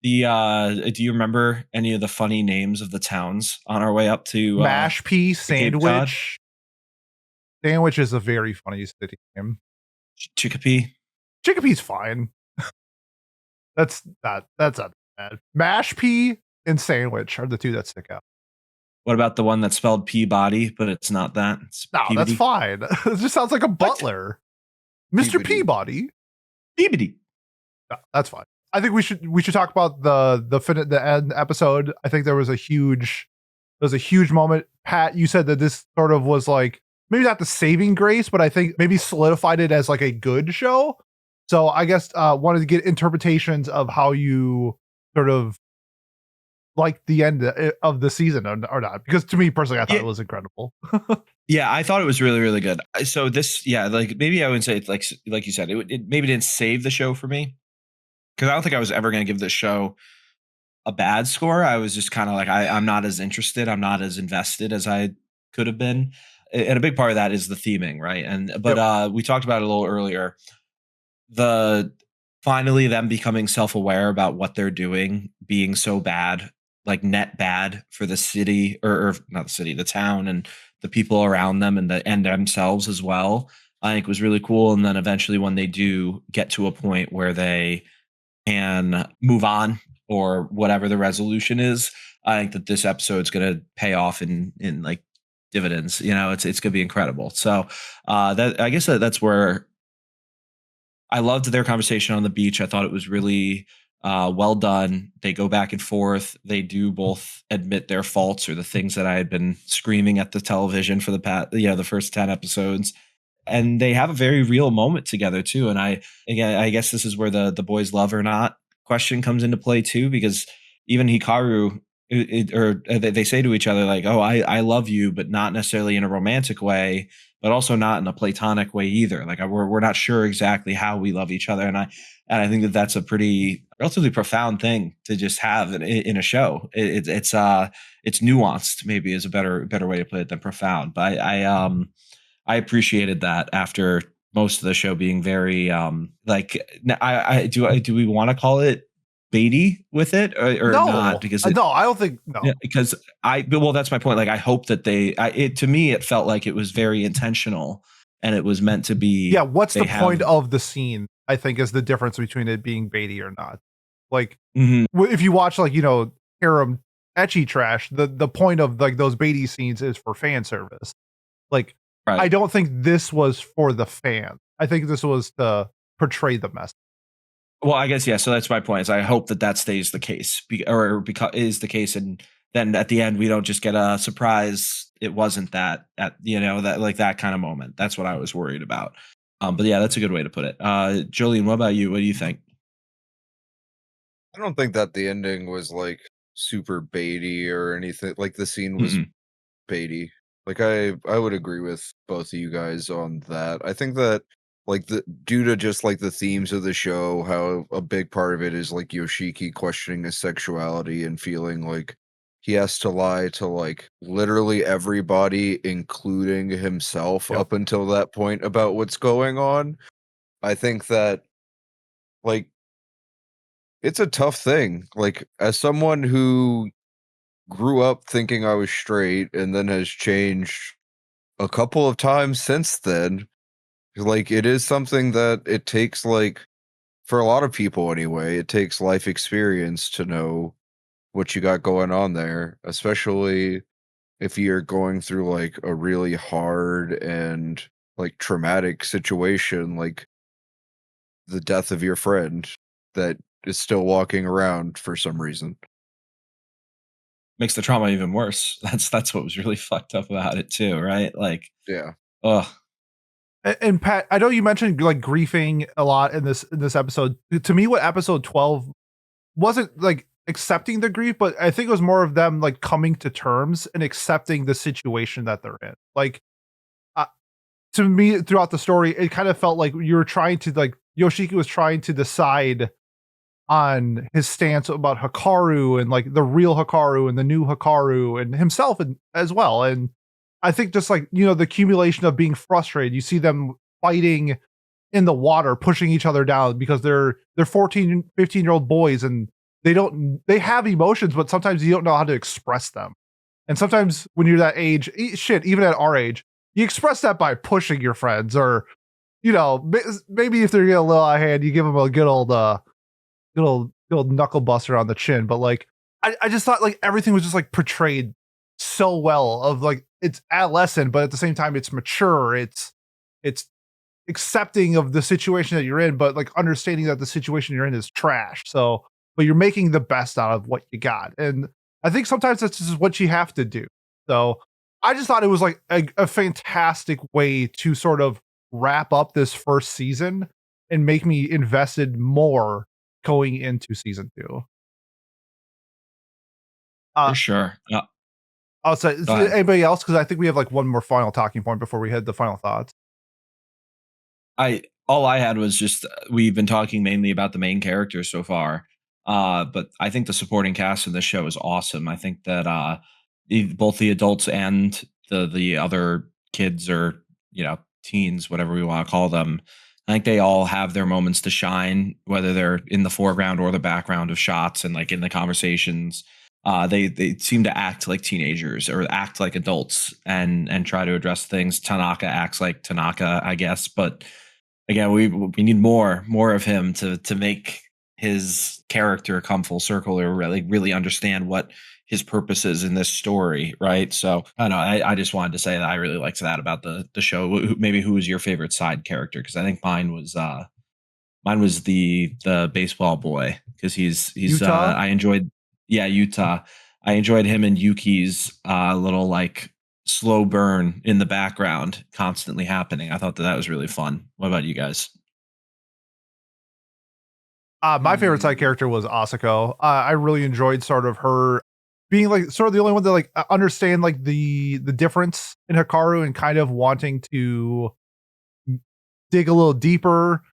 Do you remember any of the funny names of the towns on our way up to Mash P, Cape Cod? Sandwich. Sandwich is a very funny city name. Chicopee? Chicopee's fine. That's not bad. Mash P and Sandwich are the two that stick out. What about the one that's spelled Peabody, but it's not that? It's No, Peabody? that's fine. It just sounds like a butler. Mr. Peabody. Peabody. No, that's fine. I think we should talk about the end episode. I think there was a huge moment. Pat, you said that this sort of was like maybe not the saving grace, but I think maybe solidified it as like a good show. So I guess wanted to get interpretations of how you sort of like the end of the season or not. Because to me personally, I thought it was incredible. Yeah, I thought it was really, really good. So this, like maybe I wouldn't say it's like you said, it maybe didn't save the show for me. Because I don't think I was ever going to give this show a bad score. I was just kind of like, I'm not as interested. I'm not as invested as I could have been. And a big part of that is the theming, right? But we talked about it a little earlier. Finally them becoming self-aware about what they're doing, being so bad, like net bad for the city or not the city, the town and the people around them and themselves as well, I think was really cool. And then eventually when they do get to a point where they can move on or whatever the resolution is, I think that this episode is going to pay off in like dividends. It's going to be incredible. So that I guess that's where I loved their conversation on the beach. I thought it was really well done. They go back and forth. They do both admit their faults or the things that I had been screaming at the television for the first 10 episodes. And they have a very real moment together too. And I guess this is where the boys love or not question comes into play too, because even Hikaru, they say to each other like, "Oh, I love you," but not necessarily in a romantic way, but also not in a platonic way either. Like we're not sure exactly how we love each other, and I think that that's a pretty relatively profound thing to just have in a show. It's nuanced, maybe is a better way to put it than profound. But I appreciated that after most of the show being very do we want to call it baity with it or no, not? Because no, I don't think no. Yeah, because that's my point. Like I hope that to me it felt like it was very intentional and it was meant to be. Yeah, what's the point of the scene? I think is the difference between it being baity or not. Like if you watch like harem ecchi trash, the point of like those baity scenes is for fan service. Like right. I don't think this was for the fan. I think this was to portray the message. Well, I guess, yeah. So that's my point. Is I hope that stays the case, or because is the case, and then at the end we don't just get a surprise. It wasn't that at that like that kind of moment. That's what I was worried about. But yeah, that's a good way to put it. Jolene, what about you? What do you think? I don't think that the ending was like super baity or anything. Like the scene was Mm-mm. baity. Like I would agree with both of you guys on that. I think that like the due to just like the themes of the show, how a big part of it is like Yoshiki questioning his sexuality and feeling like he has to lie to like literally everybody, including himself, Yep. up until that point about what's going on. I think that like it's a tough thing. Like as someone who grew up thinking I was straight and then has changed a couple of times since then, like it is something that it takes like for a lot of people anyway, it takes life experience to know what you got going on there, especially if you're going through like a really hard and like traumatic situation like the death of your friend that is still walking around for some reason. Makes the trauma even worse. That's what was really fucked up about it too, right? Like, Yeah. oh, And Pat, I know you mentioned like griefing a lot in this episode. To me, what episode 12 wasn't like accepting the grief, but I think it was more of them like coming to terms and accepting the situation that they're in. Like uh, to me, throughout the story, it kind of felt like you were trying to like Yoshiki was trying to decide on his stance about Hikaru and like the real Hikaru and the new Hikaru and himself as well. And I think just like, the accumulation of being frustrated, you see them fighting in the water, pushing each other down because they're 14, 15-year-old boys and they have emotions, but sometimes you don't know how to express them. And sometimes when you're that age, shit, even at our age, you express that by pushing your friends or, maybe if they're getting a little out of hand, you give them a good old knuckle buster on the chin. But like, I just thought like everything was just like portrayed so well of like it's adolescent, but at the same time it's mature. It's accepting of the situation that you're in, but like understanding that the situation you're in is trash. So, but you're making the best out of what you got. And I think sometimes that's just what you have to do. So I just thought it was like a fantastic way to sort of wrap up this first season and make me invested more going into season two. for Uh, sure. I'll say, Go ahead. anybody else? Because I think we have like one more final talking point before we head the final thoughts. I All I had was just we've been talking mainly about the main characters so far. But I think the supporting cast in this show is awesome. I think that both the adults and the other kids or teens, whatever we want to call them, I think they all have their moments to shine, whether they're in the foreground or the background of shots and like in the conversations. They seem to act like teenagers or act like adults and try to address things. Tanaka acts like Tanaka, I guess, but again, we need more of him to make his character come full circle or really understand what his purpose is in this story, right? So I don't know. I just wanted to say that I really liked that about the show. Maybe who was your favorite side character? Because I think mine was the baseball boy because he's Utah. I enjoyed, yeah, Utah. I enjoyed him and Yuki's little like slow burn in the background constantly happening. I thought that was really fun. What about you guys? My favorite side character was Asako. I really enjoyed sort of her being like sort of the only one that like understand like the difference in Hikaru and kind of wanting to dig a little deeper.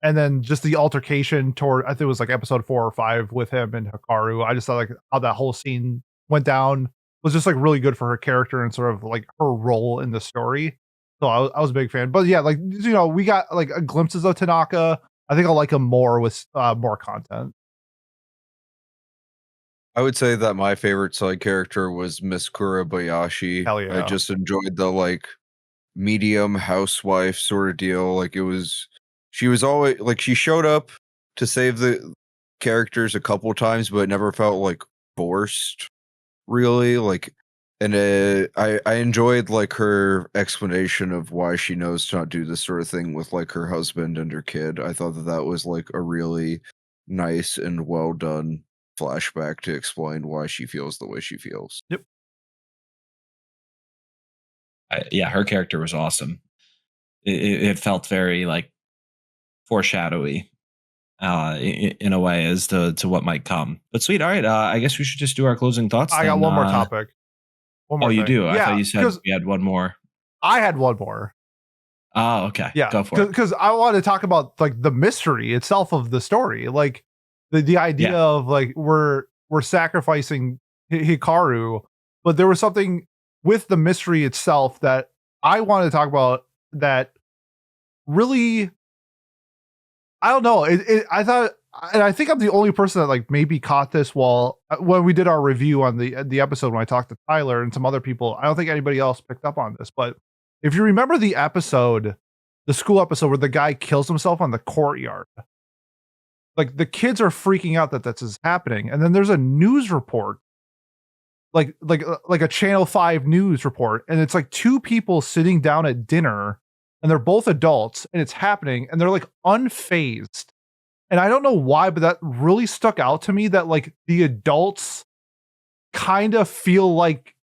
And then just the altercation toward I think it was like episode 4 or 5 with him and Hikaru. I just thought like how that whole scene went down was just like really good for her character and sort of like her role in the story. So I was a big fan. But yeah, like we got like glimpses of Tanaka. I think I'll like him more with more content. I would say that my favorite side character was Miss Kurabayashi. Hell I yeah. just enjoyed the like medium housewife sort of deal. Like she was always like she showed up to save the characters a couple times, but it never felt like forced really. Like, and I enjoyed like her explanation of why she knows to not do this sort of thing with like her husband and her kid. I thought that was like a really nice and well done flashback to explain why she feels the way she feels. Yep. Yeah, her character was awesome. It felt very like foreshadowy in a way as to what might come. But sweet, all right. I guess we should just do our closing thoughts. I got one more topic. One more you thing. do? I thought Yeah, you said we had one more. I had one more. Oh, okay. Yeah, go for it. Because I want to talk about like the mystery itself of the story, like the idea of like we're sacrificing Hikaru, but there was something with the mystery itself that I wanted to talk about that really, I don't know. I thought, and I think I'm the only person that like maybe caught this when we did our review on the episode when I talked to Tyler and some other people. I don't think anybody else picked up on this, but if you remember the episode, the school episode where the guy kills himself on the courtyard, like the kids are freaking out that this is happening, and then there's a news report, like a Channel 5 news report, and it's like two people sitting down at dinner, and they're both adults, and it's happening, and they're like unfazed. And I don't know why, but that really stuck out to me that like the adults kind of feel like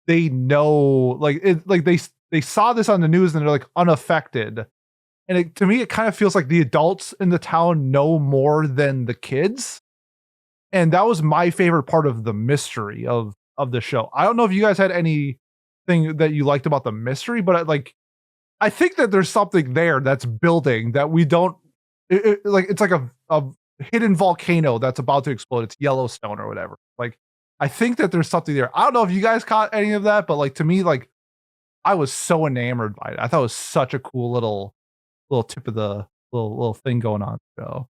they know, like it, like they saw this on the news and they're like unaffected. And to me, it kind of feels like the adults in the town know more than the kids. And that was my favorite part of the mystery of the show. I don't know if you guys had anything that you liked about the mystery, but I think that there's something there that's building that we don't, it's like a hidden volcano that's about to explode. It's Yellowstone or whatever. Like, I think that there's something there. I don't know if you guys caught any of that, but like to me, like I was so enamored by it. I thought it was such a cool little tip of the little thing going on. So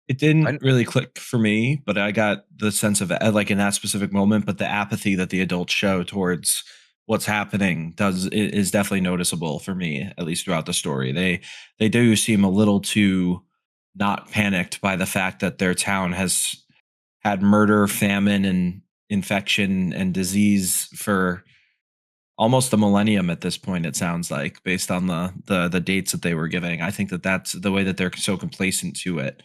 it didn't really click for me, but I got the sense of like in that specific moment, but the apathy that the adults show towards what's happening is definitely noticeable for me, at least throughout the story. They do seem a little too not panicked by the fact that their town has had murder, famine, and infection and disease for almost a millennium at this point, it sounds like, based on the dates that they were giving. I think that's the way that they're so complacent to it.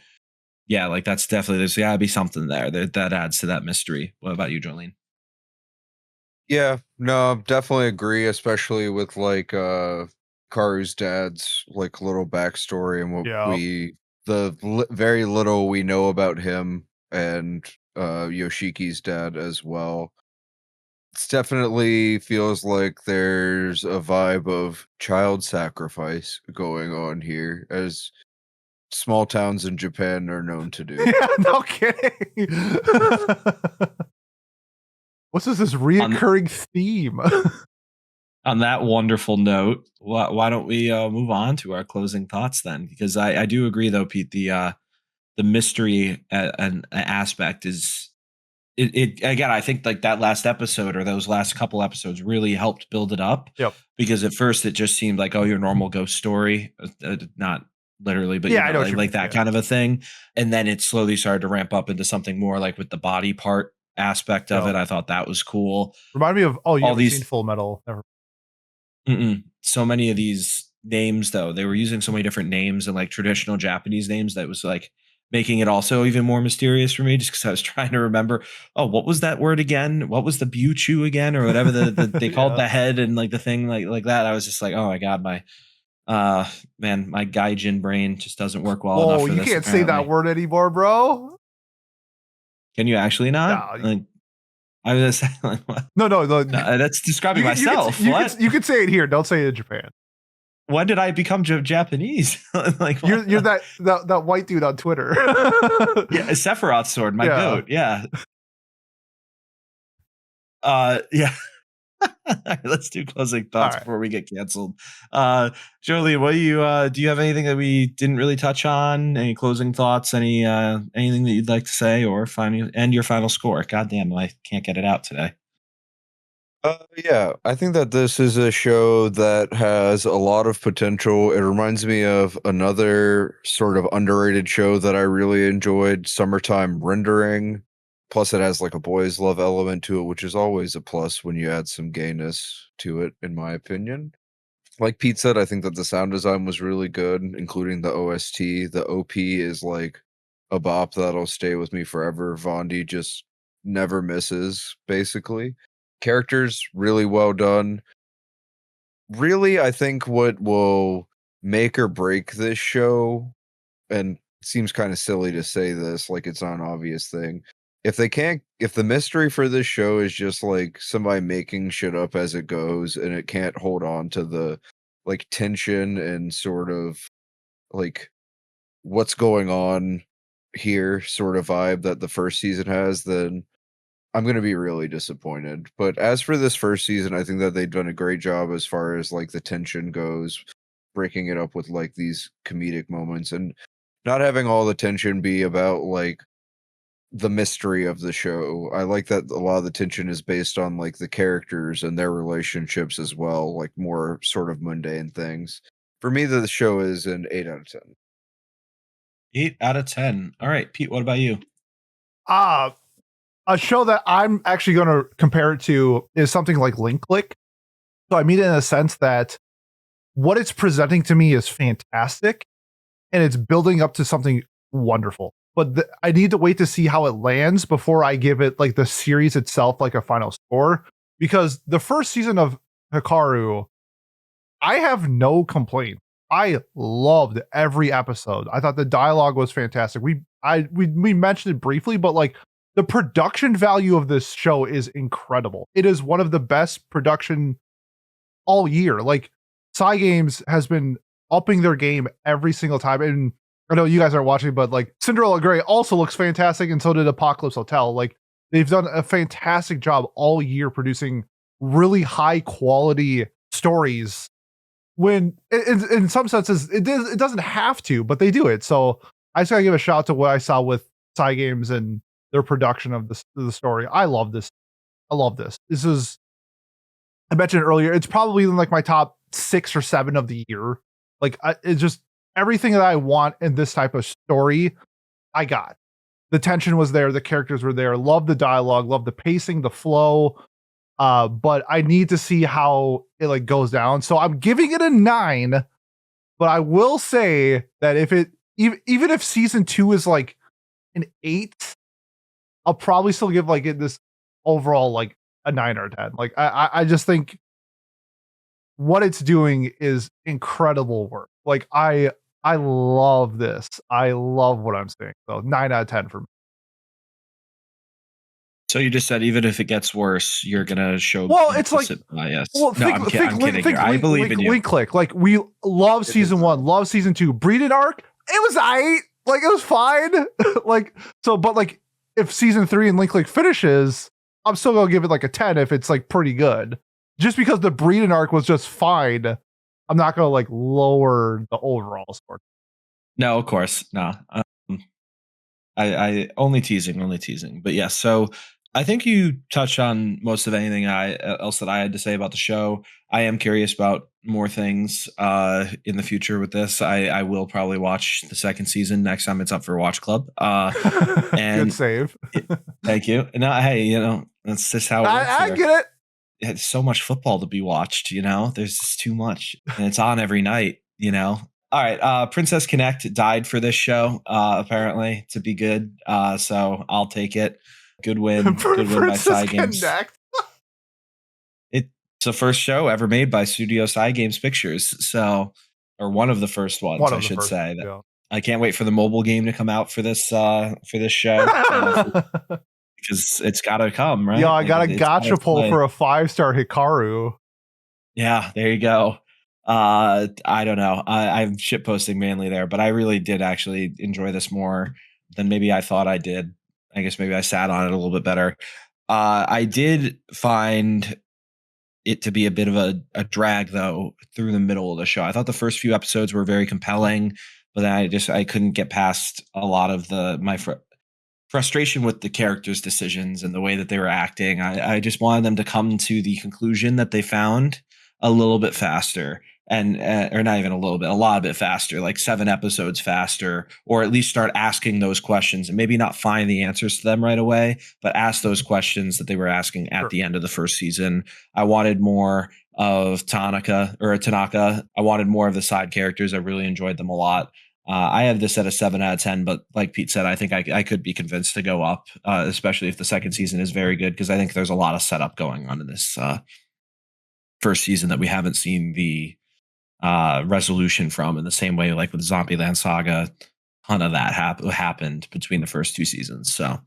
Yeah, like that's definitely, there's gotta be something there that adds to that mystery. What about you, Jolene? Yeah, no, definitely agree, especially with like Karu's dad's like little backstory and what very little we know about him, and Yoshiki's dad as well. It definitely feels like there's a vibe of child sacrifice going on here, as small towns in Japan are known to do. Yeah, no kidding. What's this reoccurring theme? On that wonderful note, why don't we move on to our closing thoughts then? Because I do agree, though, Pete, the mystery and aspect is it again. I think like that last episode or those last couple episodes really helped build it up. Yep. Because at first it just seemed like, oh, your normal ghost story, not literally, but yeah, you know, like that kind of a thing. And then it slowly started to ramp up into something more like with the body part aspect of it. I thought that was cool. Remind me of you haven't seen Full Metal. Never. So many of these names, though, they were using so many different names and like traditional Japanese names that was like making it also even more mysterious for me, just because I was trying to remember, oh, what was that word again? What was the Buchu again, or whatever they called the head and like the thing like that. I was just like, oh my god, my my gaijin brain just doesn't work well enough for you this, can't say that word anymore, bro. Can you actually not? No, like, I was saying, like, no, that's describing myself. You can say it here. Don't say it in Japan. When did I become Japanese? Like you're that white dude on Twitter. Yeah, Sephiroth sword, my goat. Yeah. Yeah. All right, let's do closing thoughts before we get canceled. Jolie, what do you have anything that we didn't really touch on? Any closing thoughts? Anything that you'd like to say, or your final score? God damn, I can't get it out today. Yeah, I think that this is a show that has a lot of potential. It reminds me of another sort of underrated show that I really enjoyed, Summertime Rendering. Plus, it has like a boys' love element to it, which is always a plus when you add some gayness to it, in my opinion. Like Pete said, I think that the sound design was really good, including the OST. The OP is like a bop that'll stay with me forever. Vondi just never misses, basically. Characters really well done. Really, I think what will make or break this show, and it seems kind of silly to say this, like it's not an obvious thing. If the mystery for this show is just like somebody making shit up as it goes and it can't hold on to the like tension and sort of like what's going on here sort of vibe that the first season has, then I'm going to be really disappointed. But as for this first season, I think that they've done a great job as far as like the tension goes, breaking it up with like these comedic moments and not having all the tension be about like the mystery of the show. I like that a lot of the tension is based on like the characters and their relationships as well, like more sort of mundane things. For me, the show is an 8 out of 10. 8 out of 10. All right, Pete, what about you? A show that I'm actually going to compare it to is something like Link Click. So I mean it in a sense that what it's presenting to me is fantastic and it's building up to something wonderful. But I need to wait to see how it lands before I give it like the series itself like a final score, because the first season of Hikaru, I have no complaint. I loved every episode. I thought the dialogue was fantastic. We mentioned it briefly, but like the production value of this show is incredible. It is one of the best production all year. Like Cygames has been upping their game every single time. And I know you guys aren't watching, but like Cinderella Grey also looks fantastic, and so did Apocalypse Hotel. Like they've done a fantastic job all year producing really high quality stories. When in some senses it doesn't have to, but they do it. So I just gotta give a shout out to what I saw with Cygames and their production of the story. I love this. I love this. This is, I mentioned earlier, it's probably in like my top 6 or 7 of the year. Like it's just everything that I want in this type of story. I got the tension was there, the characters were there. Love the dialogue, love the pacing, the flow. But I need to see how it like goes down. So I'm giving it a 9. But I will say that if it even if season 2 is like an 8, I'll probably still give like it this overall like a 9 or 10. Like I just think what it's doing is incredible work. Like I love this. I love what I'm seeing. So 9 out of 10 for me. So you just said even if it gets worse, you're gonna show. Well, it's like bias. Well, no, I'm kidding. Here. I believe in you. Link Click. Like we love season 1, love season 2. Breeding Arc, it was aight. Like it was fine. Like so, but like if season 3 and Link Click finishes, I'm still gonna give it like a 10 if it's like pretty good. Just because the Breeding Arc was just fine, I'm not gonna like lower the overall score. No, of course, no. I only teasing. But yes, so I think you touched on most of anything else that I had to say about the show. I am curious about more things in the future with this. I will probably watch the second season next time it's up for Watch Club. And good save. Thank you. No, hey, that's just how it works. I get it. It's so much football to be watched, there's just too much, and it's on every night, All right, Princess Connect died for this show, apparently to be good. So I'll take it. Good win. Good win by Cygames. It's the first show ever made by Studio Cygames Pictures. So, or one of the first ones, I should say. Yeah. I can't wait for the mobile game to come out for this show. Because it's got to come, right? Yeah, I got a gotcha pull for a 5-star Hikaru. Yeah, there you go. I don't know. I'm shit posting mainly there, but I really did actually enjoy this more than maybe I thought I did. I guess maybe I sat on it a little bit better. I did find it to be a bit of a drag though through the middle of the show. I thought the first few episodes were very compelling, but then I couldn't get past a lot of my frustration with the characters' decisions and the way that they were acting. I just wanted them to come to the conclusion that they found a little bit faster, and or not even a little bit, a lot bit faster, like 7 episodes faster, or at least start asking those questions and maybe not find the answers to them right away, but ask those questions that they were asking at the end of the first season. I wanted more Tanaka. I wanted more of the side characters. I really enjoyed them a lot. I have this at a 7 out of 10, but like Pete said, I think I could be convinced to go up, especially if the second season is very good, because I think there's a lot of setup going on in this first season that we haven't seen the resolution from, in the same way like with Zombieland Saga. Ton of that happened between the first 2 seasons. So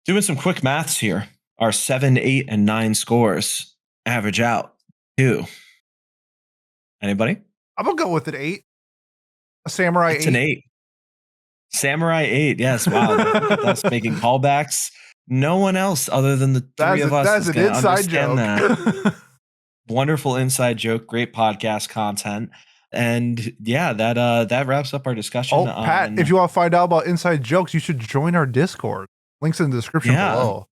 doing some quick maths here, our 7, 8, and 9 scores average out to anybody? I'm gonna go with an 8. A Samurai It's 8. an 8. Samurai 8. Yes. Wow. Look at us making callbacks. No one else other than the three of us That's is an going to inside understand joke. that. Wonderful inside joke. Great podcast content. And yeah, that wraps up our discussion. Oh, Pat, if you want to find out about inside jokes, you should join our Discord. Links in the description below.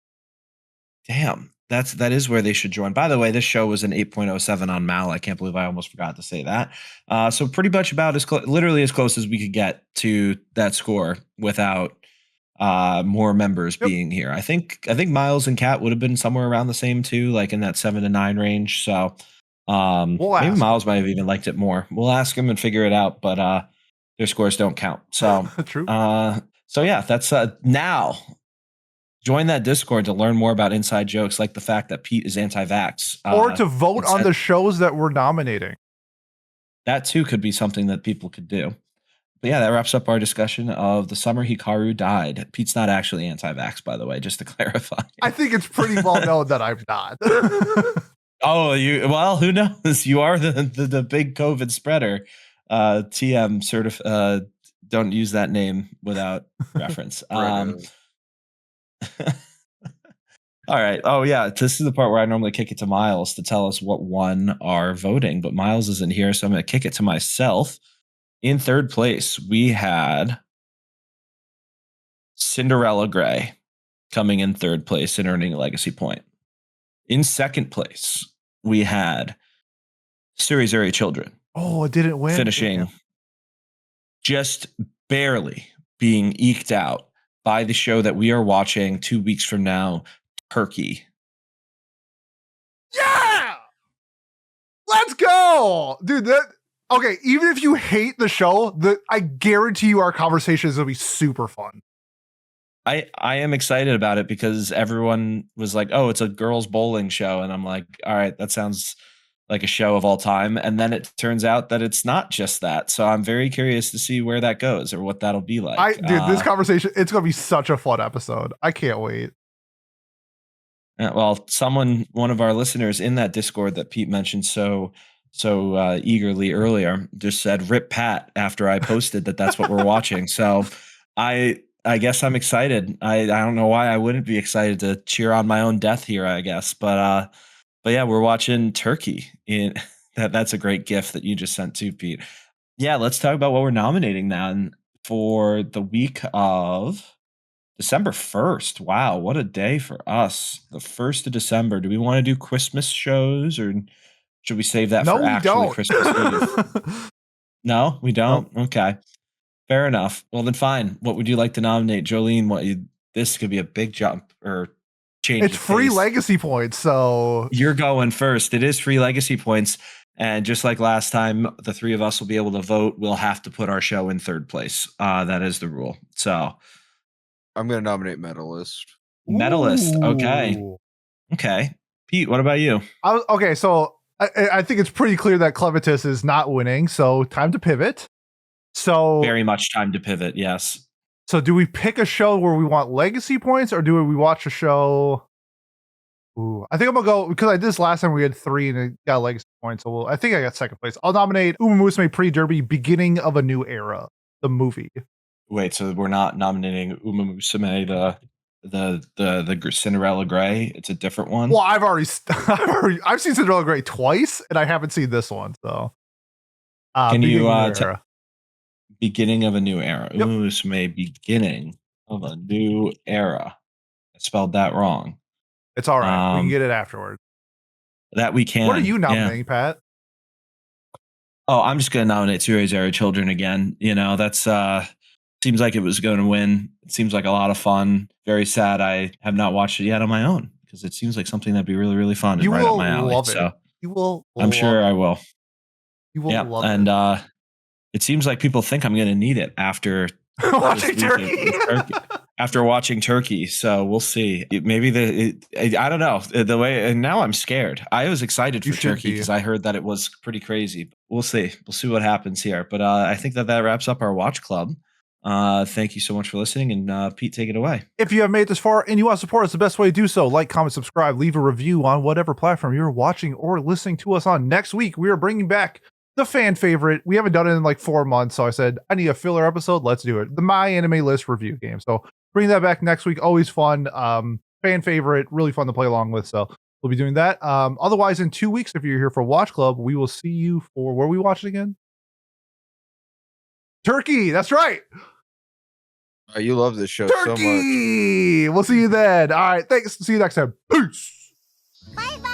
Damn. That is where they should join. By the way, this show was an 8.07 on Mal. I can't believe I almost forgot to say that. So pretty much about literally as close as we could get to that score without more members being here. I think Miles and Kat would have been somewhere around the same too, like in that 7 to 9 range. So maybe Miles might have even liked it more. We'll ask him and figure it out, but their scores don't count. So true. So yeah, that's now. Join that Discord to learn more about inside jokes, like the fact that Pete is anti-vax. Or to vote on the shows that we're nominating. That too could be something that people could do. But yeah, that wraps up our discussion of The Summer Hikaru Died. Pete's not actually anti-vax, by the way, just to clarify. I think it's pretty well known that I'm not. Oh, well, who knows? You are the big COVID spreader. TM don't use that name without reference. All right. Oh yeah, this is the part where I normally kick it to Miles to tell us what won our voting, but Miles isn't here, so I'm going to kick it to myself. In third place, we had Cinderella Grey coming in third place and earning a legacy point. In second place, we had Surrey Children. Oh, it didn't win. Finishing just barely being eked out by the show that we are watching 2 weeks from now, Turkey. Yeah! Let's go! Dude, okay, even if you hate the show, I guarantee you our conversations will be super fun. I am excited about it because everyone was like, oh, it's a girls bowling show. And I'm like, all right, that sounds like a show of all time. And then it turns out that it's not just that. So I'm very curious to see where that goes or what that'll be like. Dude, this conversation, it's going to be such a fun episode. I can't wait. Well, one of our listeners in that Discord that Pete mentioned so eagerly earlier just said, "Rip Pat," after I posted that's what we're watching. So I guess I'm excited. I don't know why I wouldn't be excited to cheer on my own death here, I guess. But yeah, we're watching Turkey. That's a great gift that you just sent to Pete. Yeah, let's talk about what we're nominating now. And for the week of December 1st. Wow, what a day for us. The 1st of December. Do we want to do Christmas shows or should we save that for actually Christmas Eve? No, we don't? Nope. Okay. Fair enough. Well, then fine. What would you like to nominate? Jolene, this could be a big jump or change. It's free legacy points, so you're going first. It is free legacy points. And just like last time, the three of us will be able to vote. We'll have to put our show in third place. That is the rule. So I'm going to nominate Medalist. Medalist. Okay. Pete, what about you? Okay, so I think it's pretty clear that Clevitus is not winning. So time to pivot. So very much time to pivot. Yes. So do we pick a show where we want legacy points, or do we watch a show? Ooh, I think I'm gonna go because I did this last time. We had 3 and it got legacy points. So I think I got second place. I'll nominate Uma Musume Pre-Derby: Beginning of a New Era, the movie. Wait, so we're not nominating Uma Musume the Cinderella Grey? It's a different one. Well, I've seen Cinderella Grey twice, and I haven't seen this one. So can you Beginning of a New Era? Yep. Uma Musume Beginning of a New Era. I spelled that wrong. It's all right. We can get it afterwards. That we can. What are you nominating, Pat? Oh, I'm just going to nominate Surrey Children again. You know, that's seems like it was going to win. It seems like a lot of fun. Very sad I have not watched it yet on my own because it seems like something that'd be really, really fun. You and right will up my alley. love it. So You will. I'm sure I will. You will love and it. It seems like people think I'm going to need it after watching Turkey. after watching Turkey. So we'll see. Maybe I don't know the way. And now I'm scared. I was excited for Turkey because I heard that it was pretty crazy. We'll see. We'll see what happens here. But I think that wraps up our watch club. Thank you so much for listening. And Pete, take it away. If you have made it this far and you want to support us, the best way to do so, like, comment, subscribe, leave a review on whatever platform you're watching or listening to us on. Next week, we are bringing back the fan favorite. We haven't done it in like 4 months, so I said, I need a filler episode. Let's do it. The My Anime List review game. So bring that back next week. Always fun. Fan favorite. Really fun to play along with. So we'll be doing that. Otherwise, in 2 weeks, if you're here for Watch Club, we will see you for, where we watch it again? Turkey. That's right. You love this show Turkey! So much. We'll see you then. All right. Thanks. See you next time. Peace. Bye-bye.